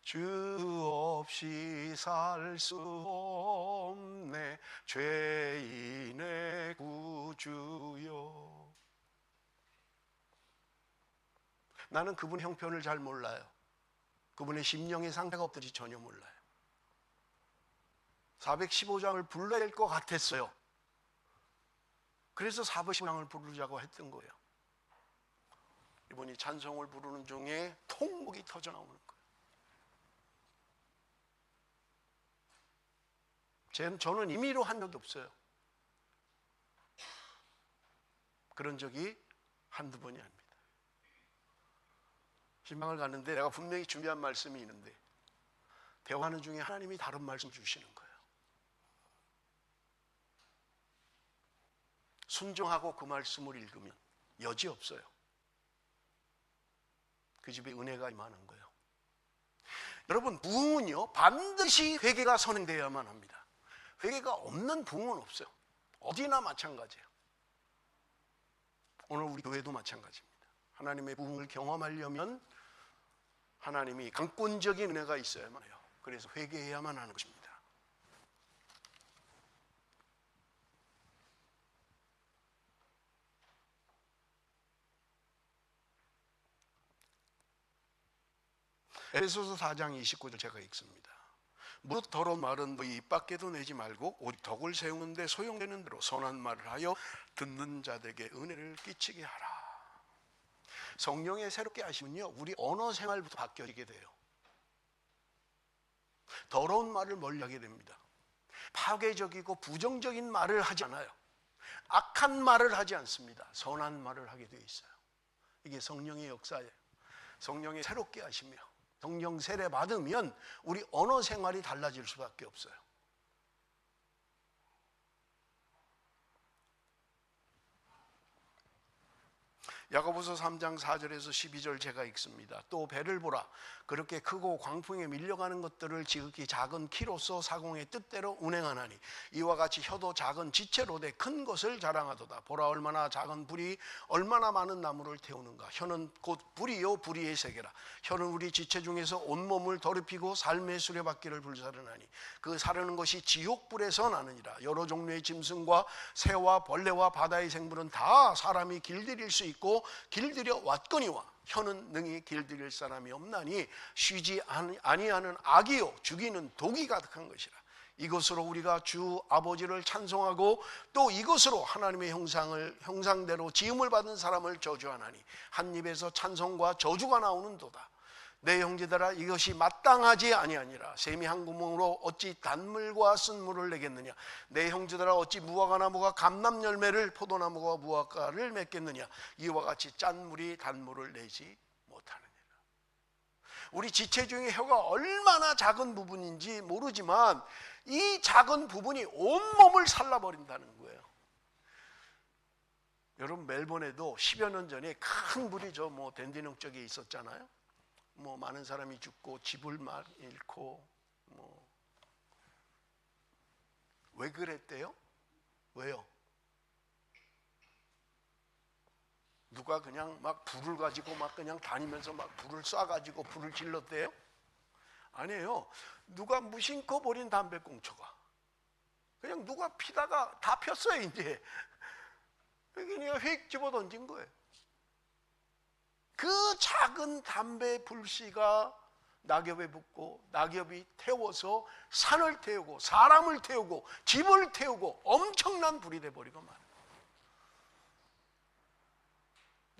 주 없이 살 수 없네 죄인의 구주요. 나는 그분 형편을 잘 몰라요. 그분의 심령의 상태가 어떨지 전혀 몰라요. 415장을 불러야 될 것 같았어요. 그래서 415장을 부르자고 했던 거예요. 이분이 찬송을 부르는 중에 통곡이 터져 나오는 거예요. 저는 임의로 한 적이 없어요. 그런 적이 한두 번이 아닙니다. 신방을 갔는데 내가 분명히 준비한 말씀이 있는데 대화하는 중에 하나님이 다른 말씀 주시는 거예요. 순종하고 그 말씀을 읽으면 여지없어요. 그 집에 은혜가 임하는 거예요. 여러분, 부흥은요 반드시 회개가 선행되어야만 합니다. 회개가 없는 부흥은 없어요. 어디나 마찬가지예요. 오늘 우리 교회도 마찬가지입니다. 하나님의 부흥을 경험하려면 하나님이 강권적인 은혜가 있어야만 해요. 그래서 회개해야만 하는 것입니다. 에베소서 4장 29절 제가 읽습니다. 무릇 더러운 말은 너희 입 밖에도 내지 말고 오직 덕을 세우는데 소용되는 대로 선한 말을 하여 듣는 자들에게 은혜를 끼치게 하라. 성령의 새롭게 하시면요 우리 언어 생활부터 바뀌어지게 돼요. 더러운 말을 멀리하게 됩니다. 파괴적이고 부정적인 말을 하지 않아요. 악한 말을 하지 않습니다. 선한 말을 하게 되어 있어요. 이게 성령의 역사예요. 성령이 새롭게 하시며 성령 세례 받으면 우리 언어 생활이 달라질 수밖에 없어요. 야고보서 3장 4절에서 12절 제가 읽습니다. 또 배를 보라. 그렇게 크고 광풍에 밀려가는 것들을 지극히 작은 키로서 사공의 뜻대로 운행하나니 이와 같이 혀도 작은 지체로 돼 큰 것을 자랑하도다. 보라 얼마나 작은 불이 얼마나 많은 나무를 태우는가. 혀는 곧 불이요 불의의 세계라. 혀는 우리 지체 중에서 온몸을 더럽히고 삶의 수레바퀴를 불사르나니 그 사르는 것이 지옥불에서 나느니라. 여러 종류의 짐승과 새와 벌레와 바다의 생물은 다 사람이 길들일 수 있고 길들여 왔거니와 혀는 능히 길들일 사람이 없나니 쉬지 아니하는 악이요 죽이는 독이 가득한 것이라. 이것으로 우리가 주 아버지를 찬송하고 또 이것으로 하나님의 형상대로 지음을 받은 사람을 저주하나니 한 입에서 찬송과 저주가 나오는도다. 내 형제들아 이것이 마땅하지 아니하니라. 샘이 한 구멍으로 어찌 단물과 쓴물을 내겠느냐. 내 형제들아 어찌 무화과 나무가 감람 열매를 포도나무가 무화과를 맺겠느냐. 이와 같이 짠 물이 단물을 내지 못하느니라. 우리 지체 중에 혀가 얼마나 작은 부분인지 모르지만 이 작은 부분이 온몸을 살라버린다는 거예요. 여러분 멜번에도 10여 년 전에 큰 불이 댄디농 쪽에 있었잖아요. 많은 사람이 죽고 집을 잃고 왜 그랬대요? 왜요? 누가 그냥 막 불을 가지고 막 그냥 다니면서 막 불을 쏴가지고 불을 질렀대요? 아니에요. 누가 무심코 버린 담배꽁초가 그냥 누가 피다가 다 폈어요. 이제 그냥 휙 집어 던진 거예요. 그 작은 담배 불씨가 낙엽에 붙고 낙엽이 태워서 산을 태우고 사람을 태우고 집을 태우고 엄청난 불이 돼버리고 말아요.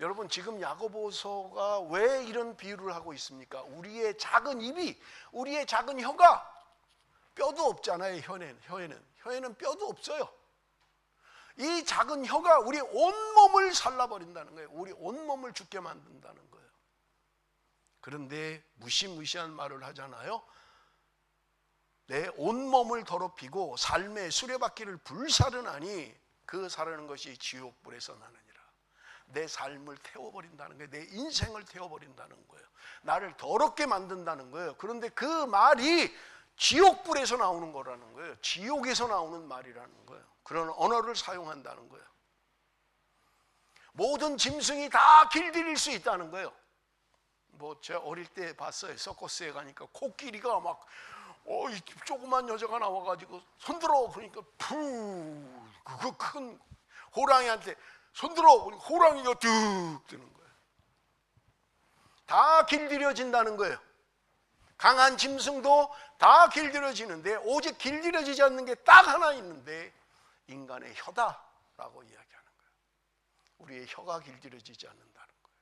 여러분 지금 야고보서가 왜 이런 비유를 하고 있습니까? 우리의 작은 입이 우리의 작은 혀가 뼈도 없잖아요. 혀에는 뼈도 없어요. 이 작은 혀가 우리 온몸을 살라버린다는 거예요. 우리 온몸을 죽게 만든다는 거예요. 그런데 무시무시한 말을 하잖아요. 내 온몸을 더럽히고 삶의 수레바퀴를 불사르나니 그 사르는 것이 지옥불에서 나느니라. 내 삶을 태워버린다는 거예요. 내 인생을 태워버린다는 거예요. 나를 더럽게 만든다는 거예요. 그런데 그 말이 지옥불에서 나오는 거라는 거예요. 지옥에서 나오는 말이라는 거예요. 그런 언어를 사용한다는 거예요. 모든 짐승이 다 길들일 수 있다는 거예요. 제가 어릴 때 봤어요. 서커스에 가니까 코끼리가 막 조그만 여자가 나와가지고 손들어 그러니까 그거 큰 호랑이한테 손들어 그러니까 호랑이가 뚝 뜨는 거예요. 다 길들여진다는 거예요. 강한 짐승도 다 길들여지는데 오직 길들여지지 않는 게 딱 하나 있는데 인간의 혀다라고 이야기하는 거예요. 우리의 혀가 길들여지지 않는다는 거예요.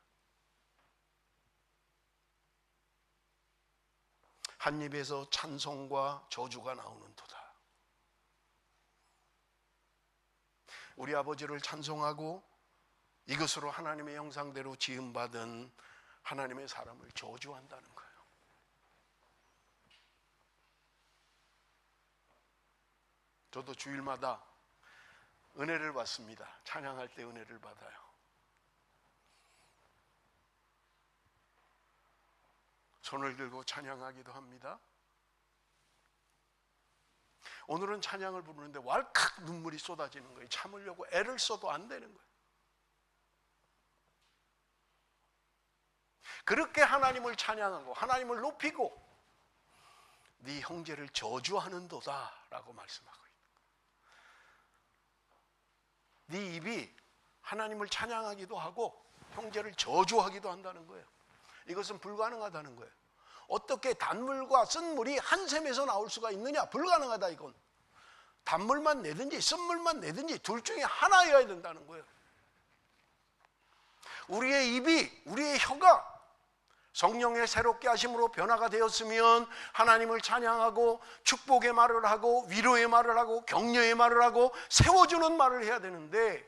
한 입에서 찬송과 저주가 나오는 도다. 우리 아버지를 찬송하고 이것으로 하나님의 형상대로 지음받은 하나님의 사람을 저주한다는 거예요. 저도 주일마다 은혜를 받습니다. 찬양할 때 은혜를 받아요. 손을 들고 찬양하기도 합니다. 오늘은 찬양을 부르는데 왈칵 눈물이 쏟아지는 거예요. 참으려고 애를 써도 안 되는 거예요. 그렇게 하나님을 찬양하고 하나님을 높이고 네 형제를 저주하는도다 라고 말씀하고 있는 거예요. 네 입이 하나님을 찬양하기도 하고 형제를 저주하기도 한다는 거예요. 이것은 불가능하다는 거예요. 어떻게 단물과 쓴물이 한 샘에서 나올 수가 있느냐? 불가능하다. 이건 단물만 내든지 쓴물만 내든지 둘 중에 하나여야 된다는 거예요. 우리의 입이, 우리의 혀가 성령의 새롭게 하심으로 변화가 되었으면 하나님을 찬양하고 축복의 말을 하고 위로의 말을 하고 격려의 말을 하고 세워주는 말을 해야 되는데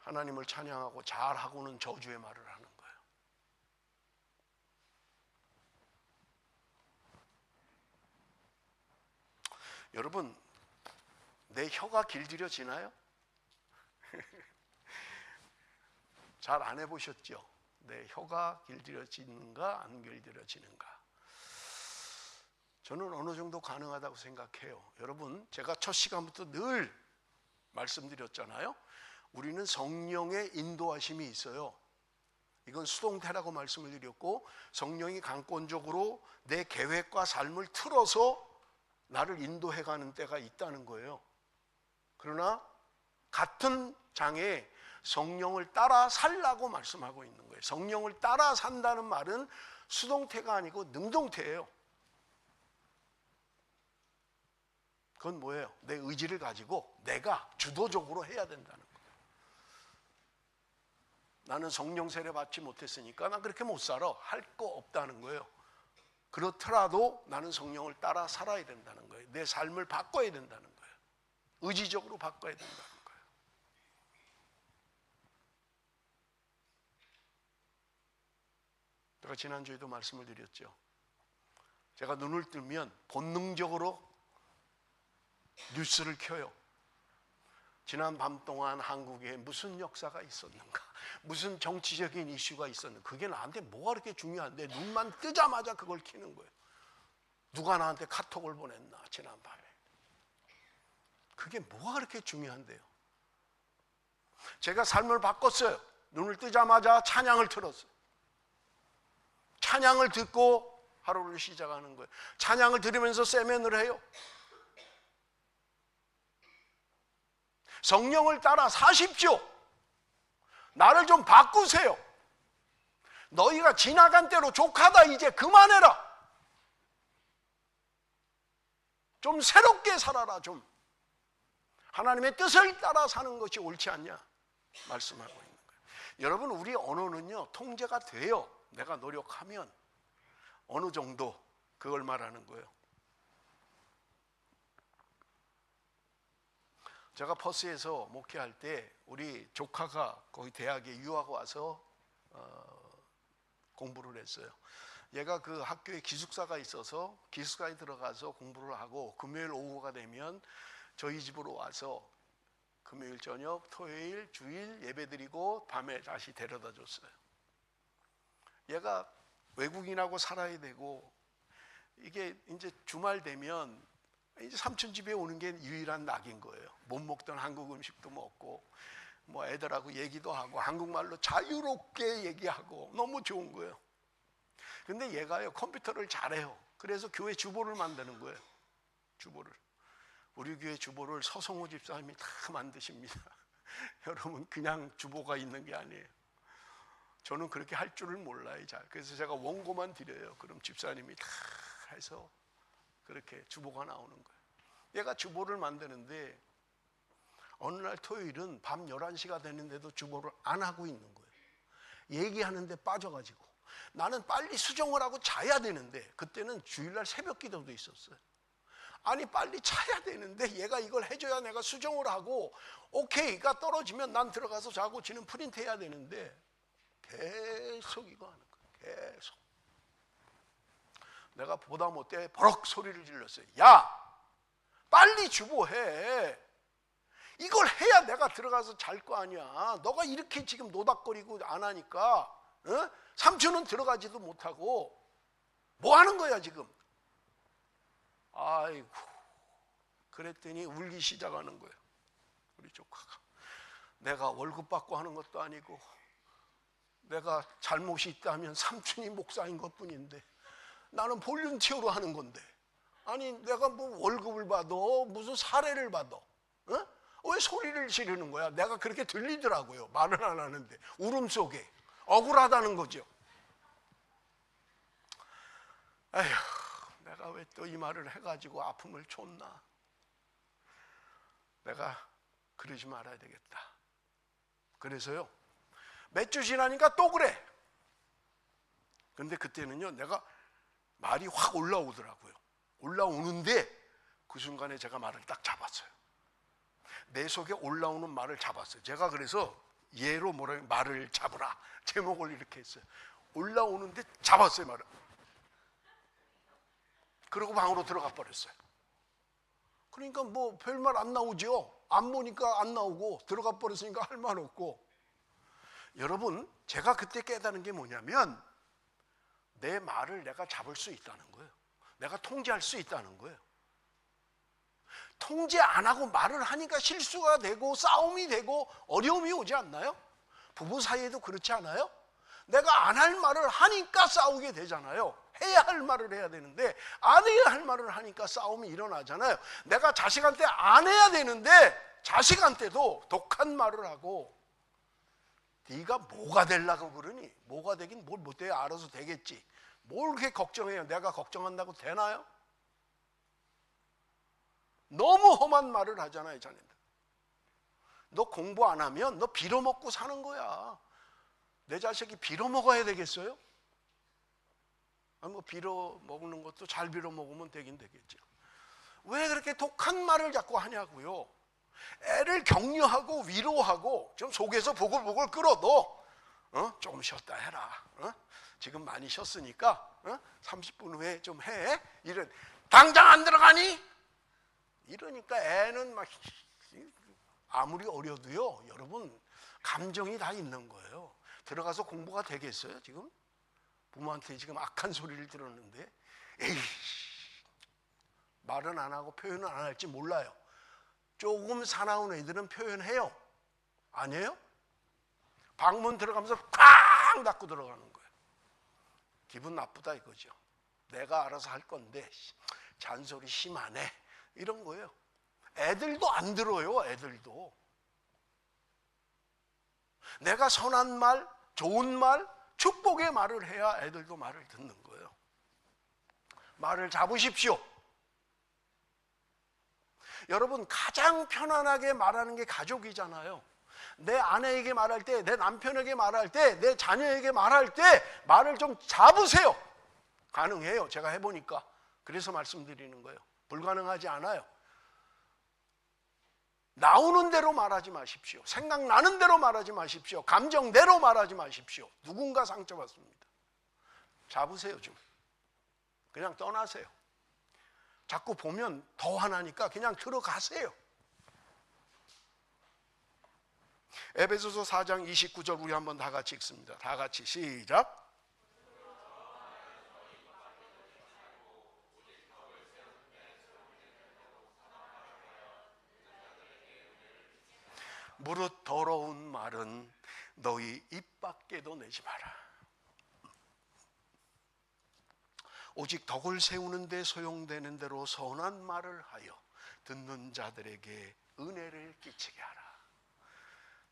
하나님을 찬양하고 잘하고는 저주의 말을 하는 거예요. 여러분, 내 혀가 길들여지나요? 잘 안 해보셨죠? 내 혀가 길들여지는가 안 길들여지는가. 저는 어느 정도 가능하다고 생각해요. 여러분, 제가 첫 시간부터 늘 말씀드렸잖아요. 우리는 성령의 인도하심이 있어요. 이건 수동태라고 말씀을 드렸고 성령이 강권적으로 내 계획과 삶을 틀어서 나를 인도해가는 때가 있다는 거예요. 그러나 같은 장에 성령을 따라 살라고 말씀하고 있는 거예요. 성령을 따라 산다는 말은 수동태가 아니고 능동태예요. 그건 뭐예요? 내 의지를 가지고 내가 주도적으로 해야 된다는 거예요. 나는 성령 세례 받지 못했으니까 난 그렇게 못 살아. 할 거 없다는 거예요. 그렇더라도 나는 성령을 따라 살아야 된다는 거예요. 내 삶을 바꿔야 된다는 거예요. 의지적으로 바꿔야 된다는 거예요. 제가 지난주에도 말씀을 드렸죠. 제가 눈을 뜨면 본능적으로 뉴스를 켜요. 지난 밤 동안 한국에 무슨 역사가 있었는가, 무슨 정치적인 이슈가 있었는가. 그게 나한테 뭐가 그렇게 중요한데 눈만 뜨자마자 그걸 켜는 거예요. 누가 나한테 카톡을 보냈나 지난 밤에. 그게 뭐가 그렇게 중요한데요. 제가 삶을 바꿨어요. 눈을 뜨자마자 찬양을 틀었어요. 찬양을 듣고 하루를 시작하는 거예요. 찬양을 들으면서 세면을 해요. 성령을 따라 사십시오. 나를 좀 바꾸세요. 너희가 지나간 대로 족하다. 이제 그만해라. 좀 새롭게 살아라. 좀 하나님의 뜻을 따라 사는 것이 옳지 않냐 말씀하고 있는 거예요. 여러분, 우리 언어는요 통제가 돼요. 내가 노력하면 어느 정도, 그걸 말하는 거예요. 제가 퍼스에서 목회할 때 우리 조카가 거기 대학에 유학 와서 공부를 했어요. 얘가 그 학교에 기숙사가 있어서 기숙사에 들어가서 공부를 하고 금요일 오후가 되면 저희 집으로 와서 금요일 저녁, 토요일, 주일 예배드리고 밤에 다시 데려다 줬어요. 얘가 외국인하고 살아야 되고 이게 이제 주말 되면 이제 삼촌 집에 오는 게 유일한 낙인 거예요. 못 먹던 한국 음식도 먹고 뭐 애들하고 얘기도 하고 한국말로 자유롭게 얘기하고 너무 좋은 거예요. 근데 얘가요 컴퓨터를 잘해요. 그래서 교회 주보를 만드는 거예요. 주보를. 우리 교회 주보를 서성호 집사님이 다 만드십니다. 여러분, 그냥 주보가 있는 게 아니에요. 저는 그렇게 할 줄을 몰라요. 잘. 그래서 제가 원고만 드려요. 그럼 집사님이 다 해서 그렇게 주보가 나오는 거예요. 얘가 주보를 만드는데 어느 날 토요일은 밤 11시가 됐는데도 주보를 안 하고 있는 거예요. 얘기하는데 빠져가지고 나는 빨리 수정을 하고 자야 되는데 그때는 주일날 새벽 기도도 있었어요. 아니 빨리 차야 되는데 얘가 이걸 해줘야 내가 수정을 하고 오케이가 떨어지면 난 들어가서 자고 지는 프린트 해야 되는데 계속 이거 하는 거야. 계속. 내가 보다 못해 버럭 소리를 질렀어요. 야, 빨리 주보해. 이걸 해야 내가 들어가서 잘 거 아니야. 너가 이렇게 지금 노닥거리고 안 하니까 어? 삼촌은 들어가지도 못하고 뭐 하는 거야 지금. 아이고, 그랬더니 울기 시작하는 거예요. 우리 조카가. 내가 월급 받고 하는 것도 아니고 내가 잘못이 있다면 삼촌이 목사인 것뿐인데 나는 볼런티어로 하는 건데, 아니 내가 뭐 월급을 받아 무슨 사례를 받아, 어? 왜 소리를 지르는 거야? 내가 그렇게 들리더라고요. 말은 안 하는데 울음 속에 억울하다는 거죠. 에휴, 내가 왜 또 이 말을 해가지고 아픔을 줬나. 내가 그러지 말아야 되겠다. 그래서요, 몇 주 지나니까 또 그래. 근데 그때는요, 내가 말이 확 올라오더라고요. 올라오는데 그 순간에 제가 말을 딱 잡았어요. 내 속에 올라오는 말을 잡았어요. 제가 그래서 예로 말을 잡으라 제목을 이렇게 했어요. 올라오는데 잡았어요, 말을. 그러고 방으로 들어가 버렸어요. 그러니까 뭐 별말 안 나오죠. 안 보니까 안 나오고 들어가 버렸으니까 할 말 없고. 여러분, 제가 그때 깨달은 게 뭐냐면 내 말을 내가 잡을 수 있다는 거예요. 내가 통제할 수 있다는 거예요. 통제 안 하고 말을 하니까 실수가 되고 싸움이 되고 어려움이 오지 않나요? 부부 사이에도 그렇지 않아요? 내가 안 할 말을 하니까 싸우게 되잖아요. 해야 할 말을 해야 되는데 안 해야 할 말을 하니까 싸움이 일어나잖아요. 내가 자식한테 안 해야 되는데 자식한테도 독한 말을 하고, 네가 뭐가 되려고 그러니? 뭐가 되긴 뭘 못해. 알아서 되겠지. 뭘 그렇게 걱정해요. 내가 걱정한다고 되나요? 너무 험한 말을 하잖아요, 자네들. 너 공부 안 하면 너 빌어먹고 사는 거야. 내 자식이 빌어먹어야 되겠어요? 아니 뭐 빌어먹는 것도 잘 빌어먹으면 되긴 되겠죠. 왜 그렇게 독한 말을 자꾸 하냐고요. 애를 격려하고 위로하고 좀 속에서 보글보글 끓어도 조금 쉬었다 해라. 지금 많이 쉬었으니까 30분 후에 좀 해. 이런, 당장 안 들어가니? 이러니까 애는 막 아무리 어려도요, 여러분 감정이 다 있는 거예요. 들어가서 공부가 되겠어요? 지금 부모한테 지금 악한 소리를 들었는데 에이, 말은 안 하고 표현은 안 할지 몰라요. 조금 사나운 애들은 표현해요. 아니에요? 방문 들어가면서 쾅 닫고 들어가는 거예요. 기분 나쁘다 이거죠. 내가 알아서 할 건데 잔소리 심하네, 이런 거예요. 애들도 안 들어요. 애들도. 내가 선한 말, 좋은 말, 축복의 말을 해야 애들도 말을 듣는 거예요. 말을 잡으십시오. 여러분, 가장 편안하게 말하는 게 가족이잖아요. 내 아내에게 말할 때, 내 남편에게 말할 때, 내 자녀에게 말할 때 말을 좀 잡으세요. 가능해요. 제가 해보니까. 그래서 말씀드리는 거예요. 불가능하지 않아요. 나오는 대로 말하지 마십시오. 생각나는 대로 말하지 마십시오. 감정대로 말하지 마십시오. 누군가 상처받습니다. 잡으세요. 좀 그냥 떠나세요. 자꾸 보면 더 화나니까 그냥 들어가세요. 에베소서 4장 29절 우리 한번 다 같이 읽습니다. 다 같이 시작. 무릇 더러운 말은 너희 입 밖에도 내지 마라. 오직 덕을 세우는 데 소용되는 대로 선한 말을 하여 듣는 자들에게 은혜를 끼치게 하라.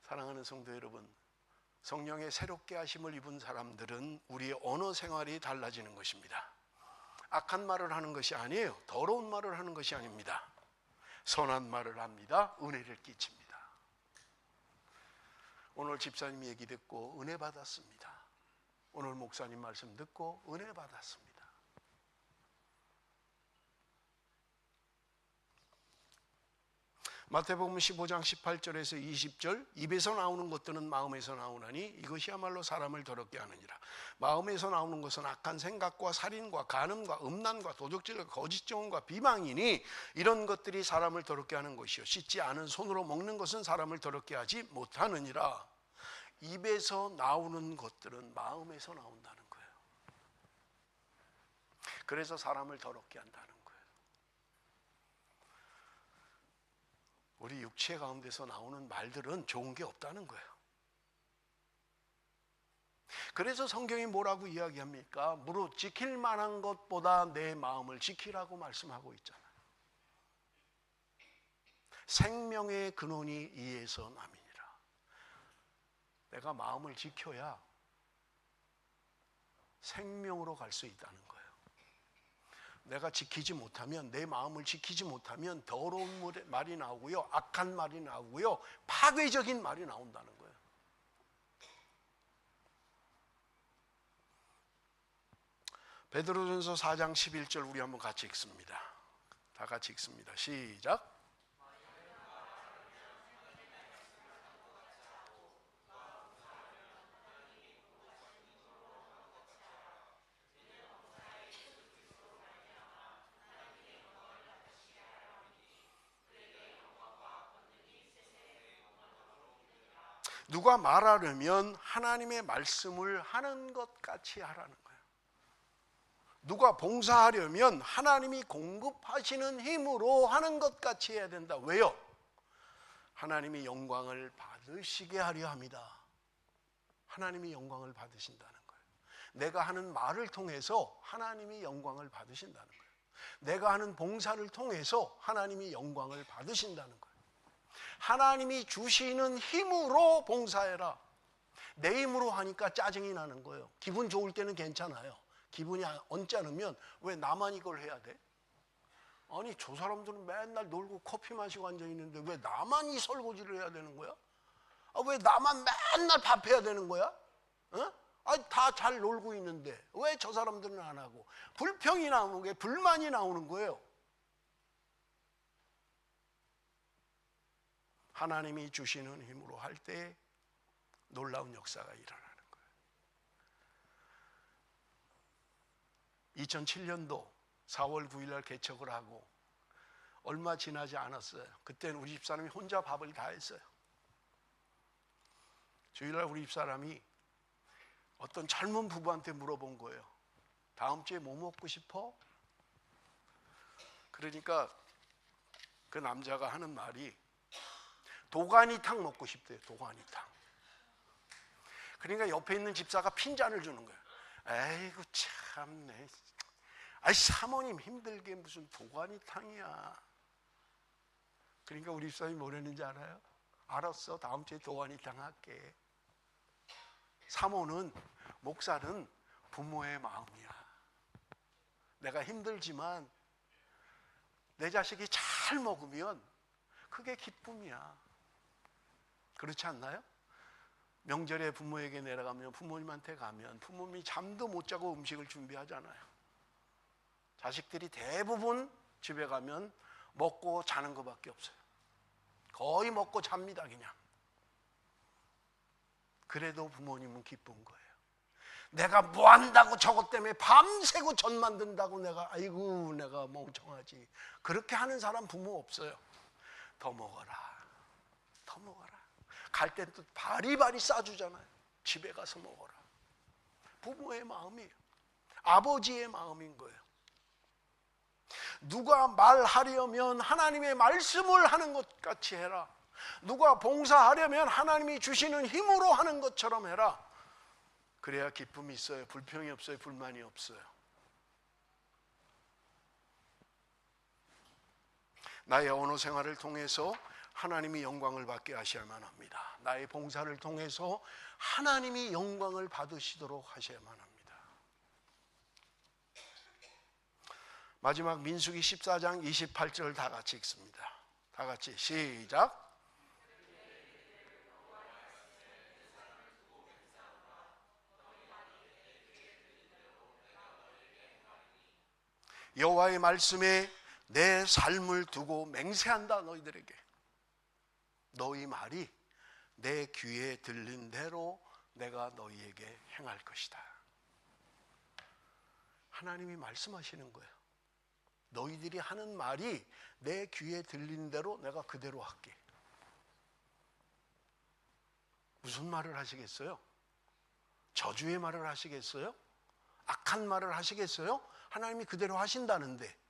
사랑하는 성도 여러분, 성령의 새롭게 하심을 입은 사람들은 우리의 언어 생활이 달라지는 것입니다. 악한 말을 하는 것이 아니에요. 더러운 말을 하는 것이 아닙니다. 선한 말을 합니다. 은혜를 끼칩니다. 오늘 집사님 얘기 듣고 은혜 받았습니다. 오늘 목사님 말씀 듣고 은혜 받았습니다. 마태복음 15장 18절에서 20절, 입에서 나오는 것들은 마음에서 나오나니 이것이야말로 사람을 더럽게 하느니라. 마음에서 나오는 것은 악한 생각과 살인과 간음과 음란과 도적질과 거짓 증언과 비방이니 이런 것들이 사람을 더럽게 하는 것이요 씻지 않은 손으로 먹는 것은 사람을 더럽게 하지 못하느니라. 입에서 나오는 것들은 마음에서 나온다는 거예요. 그래서 사람을 더럽게 한다는 거예요. 우리 육체 가운데서 나오는 말들은 좋은 게 없다는 거예요. 그래서 성경이 뭐라고 이야기합니까? 무릇 지킬 만한 것보다 내 마음을 지키라고 말씀하고 있잖아요. 생명의 근원이 이에서 남이니라. 내가 마음을 지켜야 생명으로 갈 수 있다는 거예요. 내가 지키지 못하면, 내 마음을 지키지 못하면 더러운 말이 나오고요, 악한 말이 나오고요, 파괴적인 말이 나온다는 거예요. 베드로전서 4장 11절 우리 한번 같이 읽습니다. 다 같이 읽습니다. 시작. 누가 말하려면 하나님의 말씀을 하는 것 같이 하라는 거예요. 누가 봉사하려면 하나님이 공급하시는 힘으로 하는 것 같이 해야 된다. 왜요? 하나님이 영광을 받으시게 하려 합니다. 하나님이 영광을 받으신다는 거예요. 내가 하는 말을 통해서 하나님이 영광을 받으신다는 거예요. 내가 하는 봉사를 통해서 하나님이 영광을 받으신다는 거예요. 하나님이 주시는 힘으로 봉사해라. 내 힘으로 하니까 짜증이 나는 거예요. 기분 좋을 때는 괜찮아요. 기분이 언짢으면 왜 나만 이걸 해야 돼? 아니 저 사람들은 맨날 놀고 커피 마시고 앉아있는데 왜 나만 이 설거지를 해야 되는 거야? 왜 나만 맨날 밥해야 되는 거야? 다 잘 놀고 있는데 왜 저 사람들은 안 하고? 불평이 나오는 게, 불만이 나오는 거예요. 하나님이 주시는 힘으로 할 때 놀라운 역사가 일어나는 거예요. 2007년도 4월 9일 날 개척을 하고 얼마 지나지 않았어요. 그때는 우리 집사람이 혼자 밥을 다 했어요. 주일날 우리 집사람이 어떤 젊은 부부한테 물어본 거예요. 다음 주에 뭐 먹고 싶어? 그러니까 그 남자가 하는 말이 도가니탕 먹고 싶대요. 도가니탕. 그러니까 옆에 있는 집사가 핀잔을 주는 거예요. 에이구 참네. 아이 사모님 힘들게 무슨 도가니탕이야. 그러니까 우리 집사님이 뭐랬는지 알아요? 알았어, 다음 주에 도가니탕 할게. 사모는, 목사는 부모의 마음이야. 내가 힘들지만 내 자식이 잘 먹으면 그게 기쁨이야. 그렇지 않나요? 명절에 부모에게 내려가면, 부모님한테 가면 부모님이 잠도 못 자고 음식을 준비하잖아요. 자식들이 대부분 집에 가면 먹고 자는 것밖에 없어요. 거의 먹고 잡니다 그냥. 그래도 부모님은 기쁜 거예요. 내가 뭐 한다고 저것 때문에 밤새고 전 만든다고 내가 아이고 내가 멍청하지. 그렇게 하는 사람 부모 없어요. 더 먹어라, 더 먹어라. 갈 땐 또 바리바리 싸주잖아요. 집에 가서 먹어라. 부모의 마음이에요. 아버지의 마음인 거예요. 누가 말하려면 하나님의 말씀을 하는 것 같이 해라. 누가 봉사하려면 하나님이 주시는 힘으로 하는 것처럼 해라. 그래야 기쁨이 있어요. 불평이 없어요. 불만이 없어요. 나의 언어 생활을 통해서 하나님이 영광을 받게 하셔야만 합니다. 나의 봉사를 통해서 하나님이 영광을 받으시도록 하셔야만 합니다. 마지막 민수기 14장 28절 다 같이 읽습니다. 다 같이 시작. 여호와의 말씀에 내 삶을 두고 맹세한다. 너희들에게 너희 말이 내 귀에 들린 대로 내가 너희에게 행할 것이다. 하나님이 말씀하시는 거예요. 너희들이 하는 말이 내 귀에 들린 대로 내가 그대로 할게. 무슨 말을 하시겠어요? 저주의 말을 하시겠어요? 악한 말을 하시겠어요? 하나님이 그대로 하신다는데.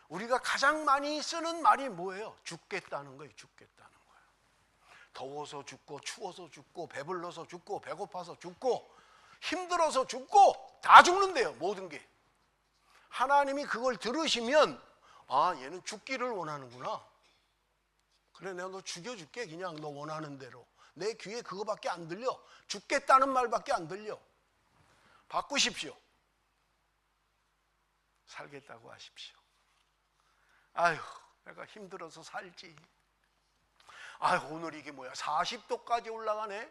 우리가 가장 많이 쓰는 말이 뭐예요? 죽겠다는 거예요. 죽겠다는 거예요. 더워서 죽고, 추워서 죽고, 배불러서 죽고, 배고파서 죽고, 힘들어서 죽고, 다 죽는데요. 모든 게. 하나님이 그걸 들으시면 아, 얘는 죽기를 원하는구나. 그래, 내가 너 죽여줄게. 그냥 너 원하는 대로. 내 귀에 그거밖에 안 들려. 죽겠다는 말밖에 안 들려. 바꾸십시오. 살겠다고 하십시오. 아휴, 내가 힘들어서 살지. 아휴, 오늘 이게 뭐야, 40도까지 올라가네.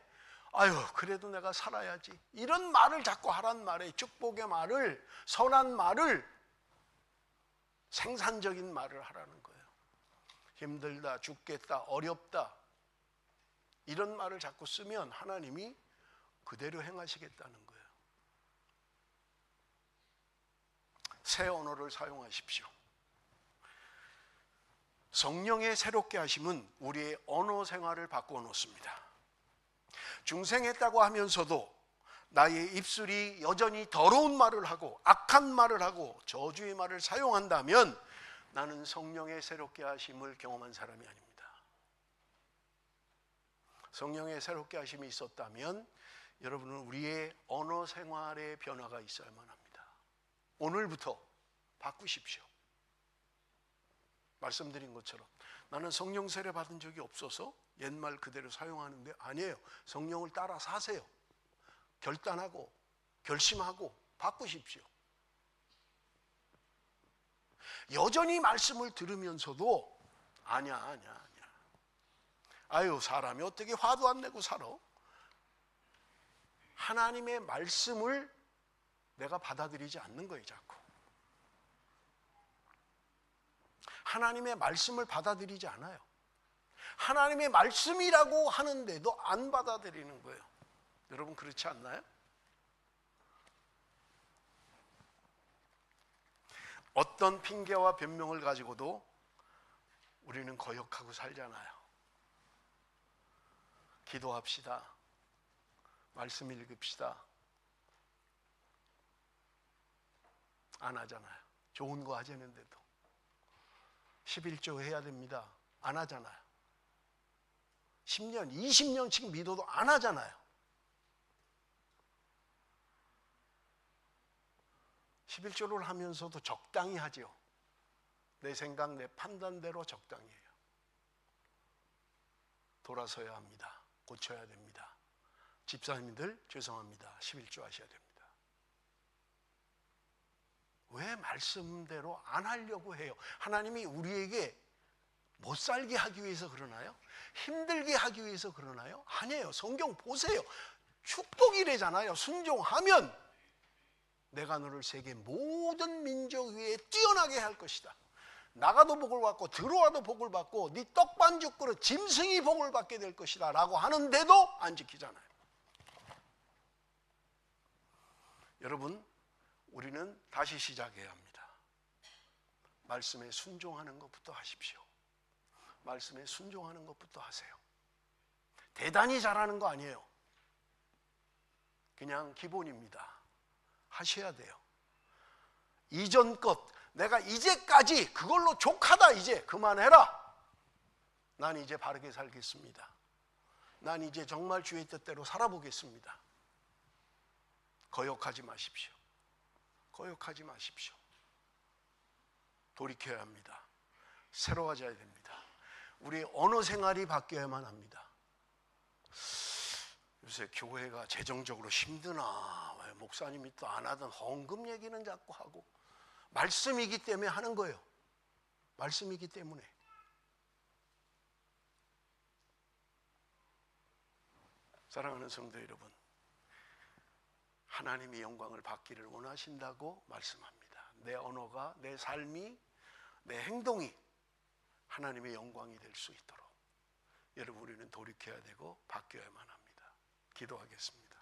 아휴, 그래도 내가 살아야지. 이런 말을 자꾸 하란 말이에요. 축복의 말을, 선한 말을, 생산적인 말을 하라는 거예요. 힘들다, 죽겠다, 어렵다, 이런 말을 자꾸 쓰면 하나님이 그대로 행하시겠다는 거예요. 새 언어를 사용하십시오. 성령의 새롭게 하심은 우리의 언어 생활을 바꾸어 놓습니다. 중생했다고 하면서도 나의 입술이 여전히 더러운 말을 하고 악한 말을 하고 저주의 말을 사용한다면 나는 성령의 새롭게 하심을 경험한 사람이 아닙니다. 성령의 새롭게 하심이 있었다면 여러분은 우리의 언어 생활의 변화가 있어야만 합니다. 오늘부터 바꾸십시오. 말씀드린 것처럼 나는 성령 세례 받은 적이 없어서 옛말 그대로 사용하는데 아니에요. 성령을 따라 사세요. 결단하고 결심하고 바꾸십시오. 여전히 말씀을 들으면서도 아니야. 아유, 사람이 어떻게 화도 안 내고 살아? 하나님의 말씀을 내가 받아들이지 않는 거예요. 자꾸 하나님의 말씀을 받아들이지 않아요. 하나님의 말씀이라고 하는데도 안 받아들이는 거예요. 여러분 그렇지 않나요? 어떤 핑계와 변명을 가지고도 우리는 거역하고 살잖아요. 기도합시다. 말씀 읽읍시다. 안 하잖아요. 좋은 거 하자는데도 11조 해야 됩니다. 안 하잖아요. 10년, 20년씩 믿어도 안 하잖아요. 11조를 하면서도 적당히 하죠. 내 생각, 내 판단대로 적당히 해요. 돌아서야 합니다. 고쳐야 됩니다. 집사님들 죄송합니다. 11조 하셔야 됩니다. 왜 말씀대로 안 하려고 해요? 하나님이 우리에게 못 살게 하기 위해서 그러나요? 힘들게 하기 위해서 그러나요? 아니에요. 성경 보세요. 축복이래잖아요. 순종하면 내가 너를 세계 모든 민족 위에 뛰어나게 할 것이다. 나가도 복을 받고 들어와도 복을 받고 네 떡반죽 그릇 짐승이 복을 받게 될 것이다 라고 하는데도 안 지키잖아요. 여러분, 우리는 다시 시작해야 합니다. 말씀에 순종하는 것부터 하십시오. 말씀에 순종하는 것부터 하세요. 대단히 잘하는 거 아니에요. 그냥 기본입니다. 하셔야 돼요. 이전 것, 내가 이제까지 그걸로 족하다, 이제 그만해라. 난 이제 바르게 살겠습니다. 난 이제 정말 주의 뜻대로 살아보겠습니다. 거역하지 마십시오. 거역하지 마십시오. 돌이켜야 합니다. 새로워져야 됩니다. 우리 언어 생활이 바뀌어야만 합니다. 요새 교회가 재정적으로 힘드나, 왜 목사님이 또 안 하던 헌금 얘기는 자꾸 하고, 말씀이기 때문에 하는 거예요. 말씀이기 때문에. 사랑하는 성도 여러분, 하나님의 영광을 받기를 원하신다고 말씀합니다. 내 언어가, 내 삶이, 내 행동이 하나님의 영광이 될 수 있도록 여러분 우리는 돌이켜야 되고 바뀌어야만 합니다. 기도하겠습니다.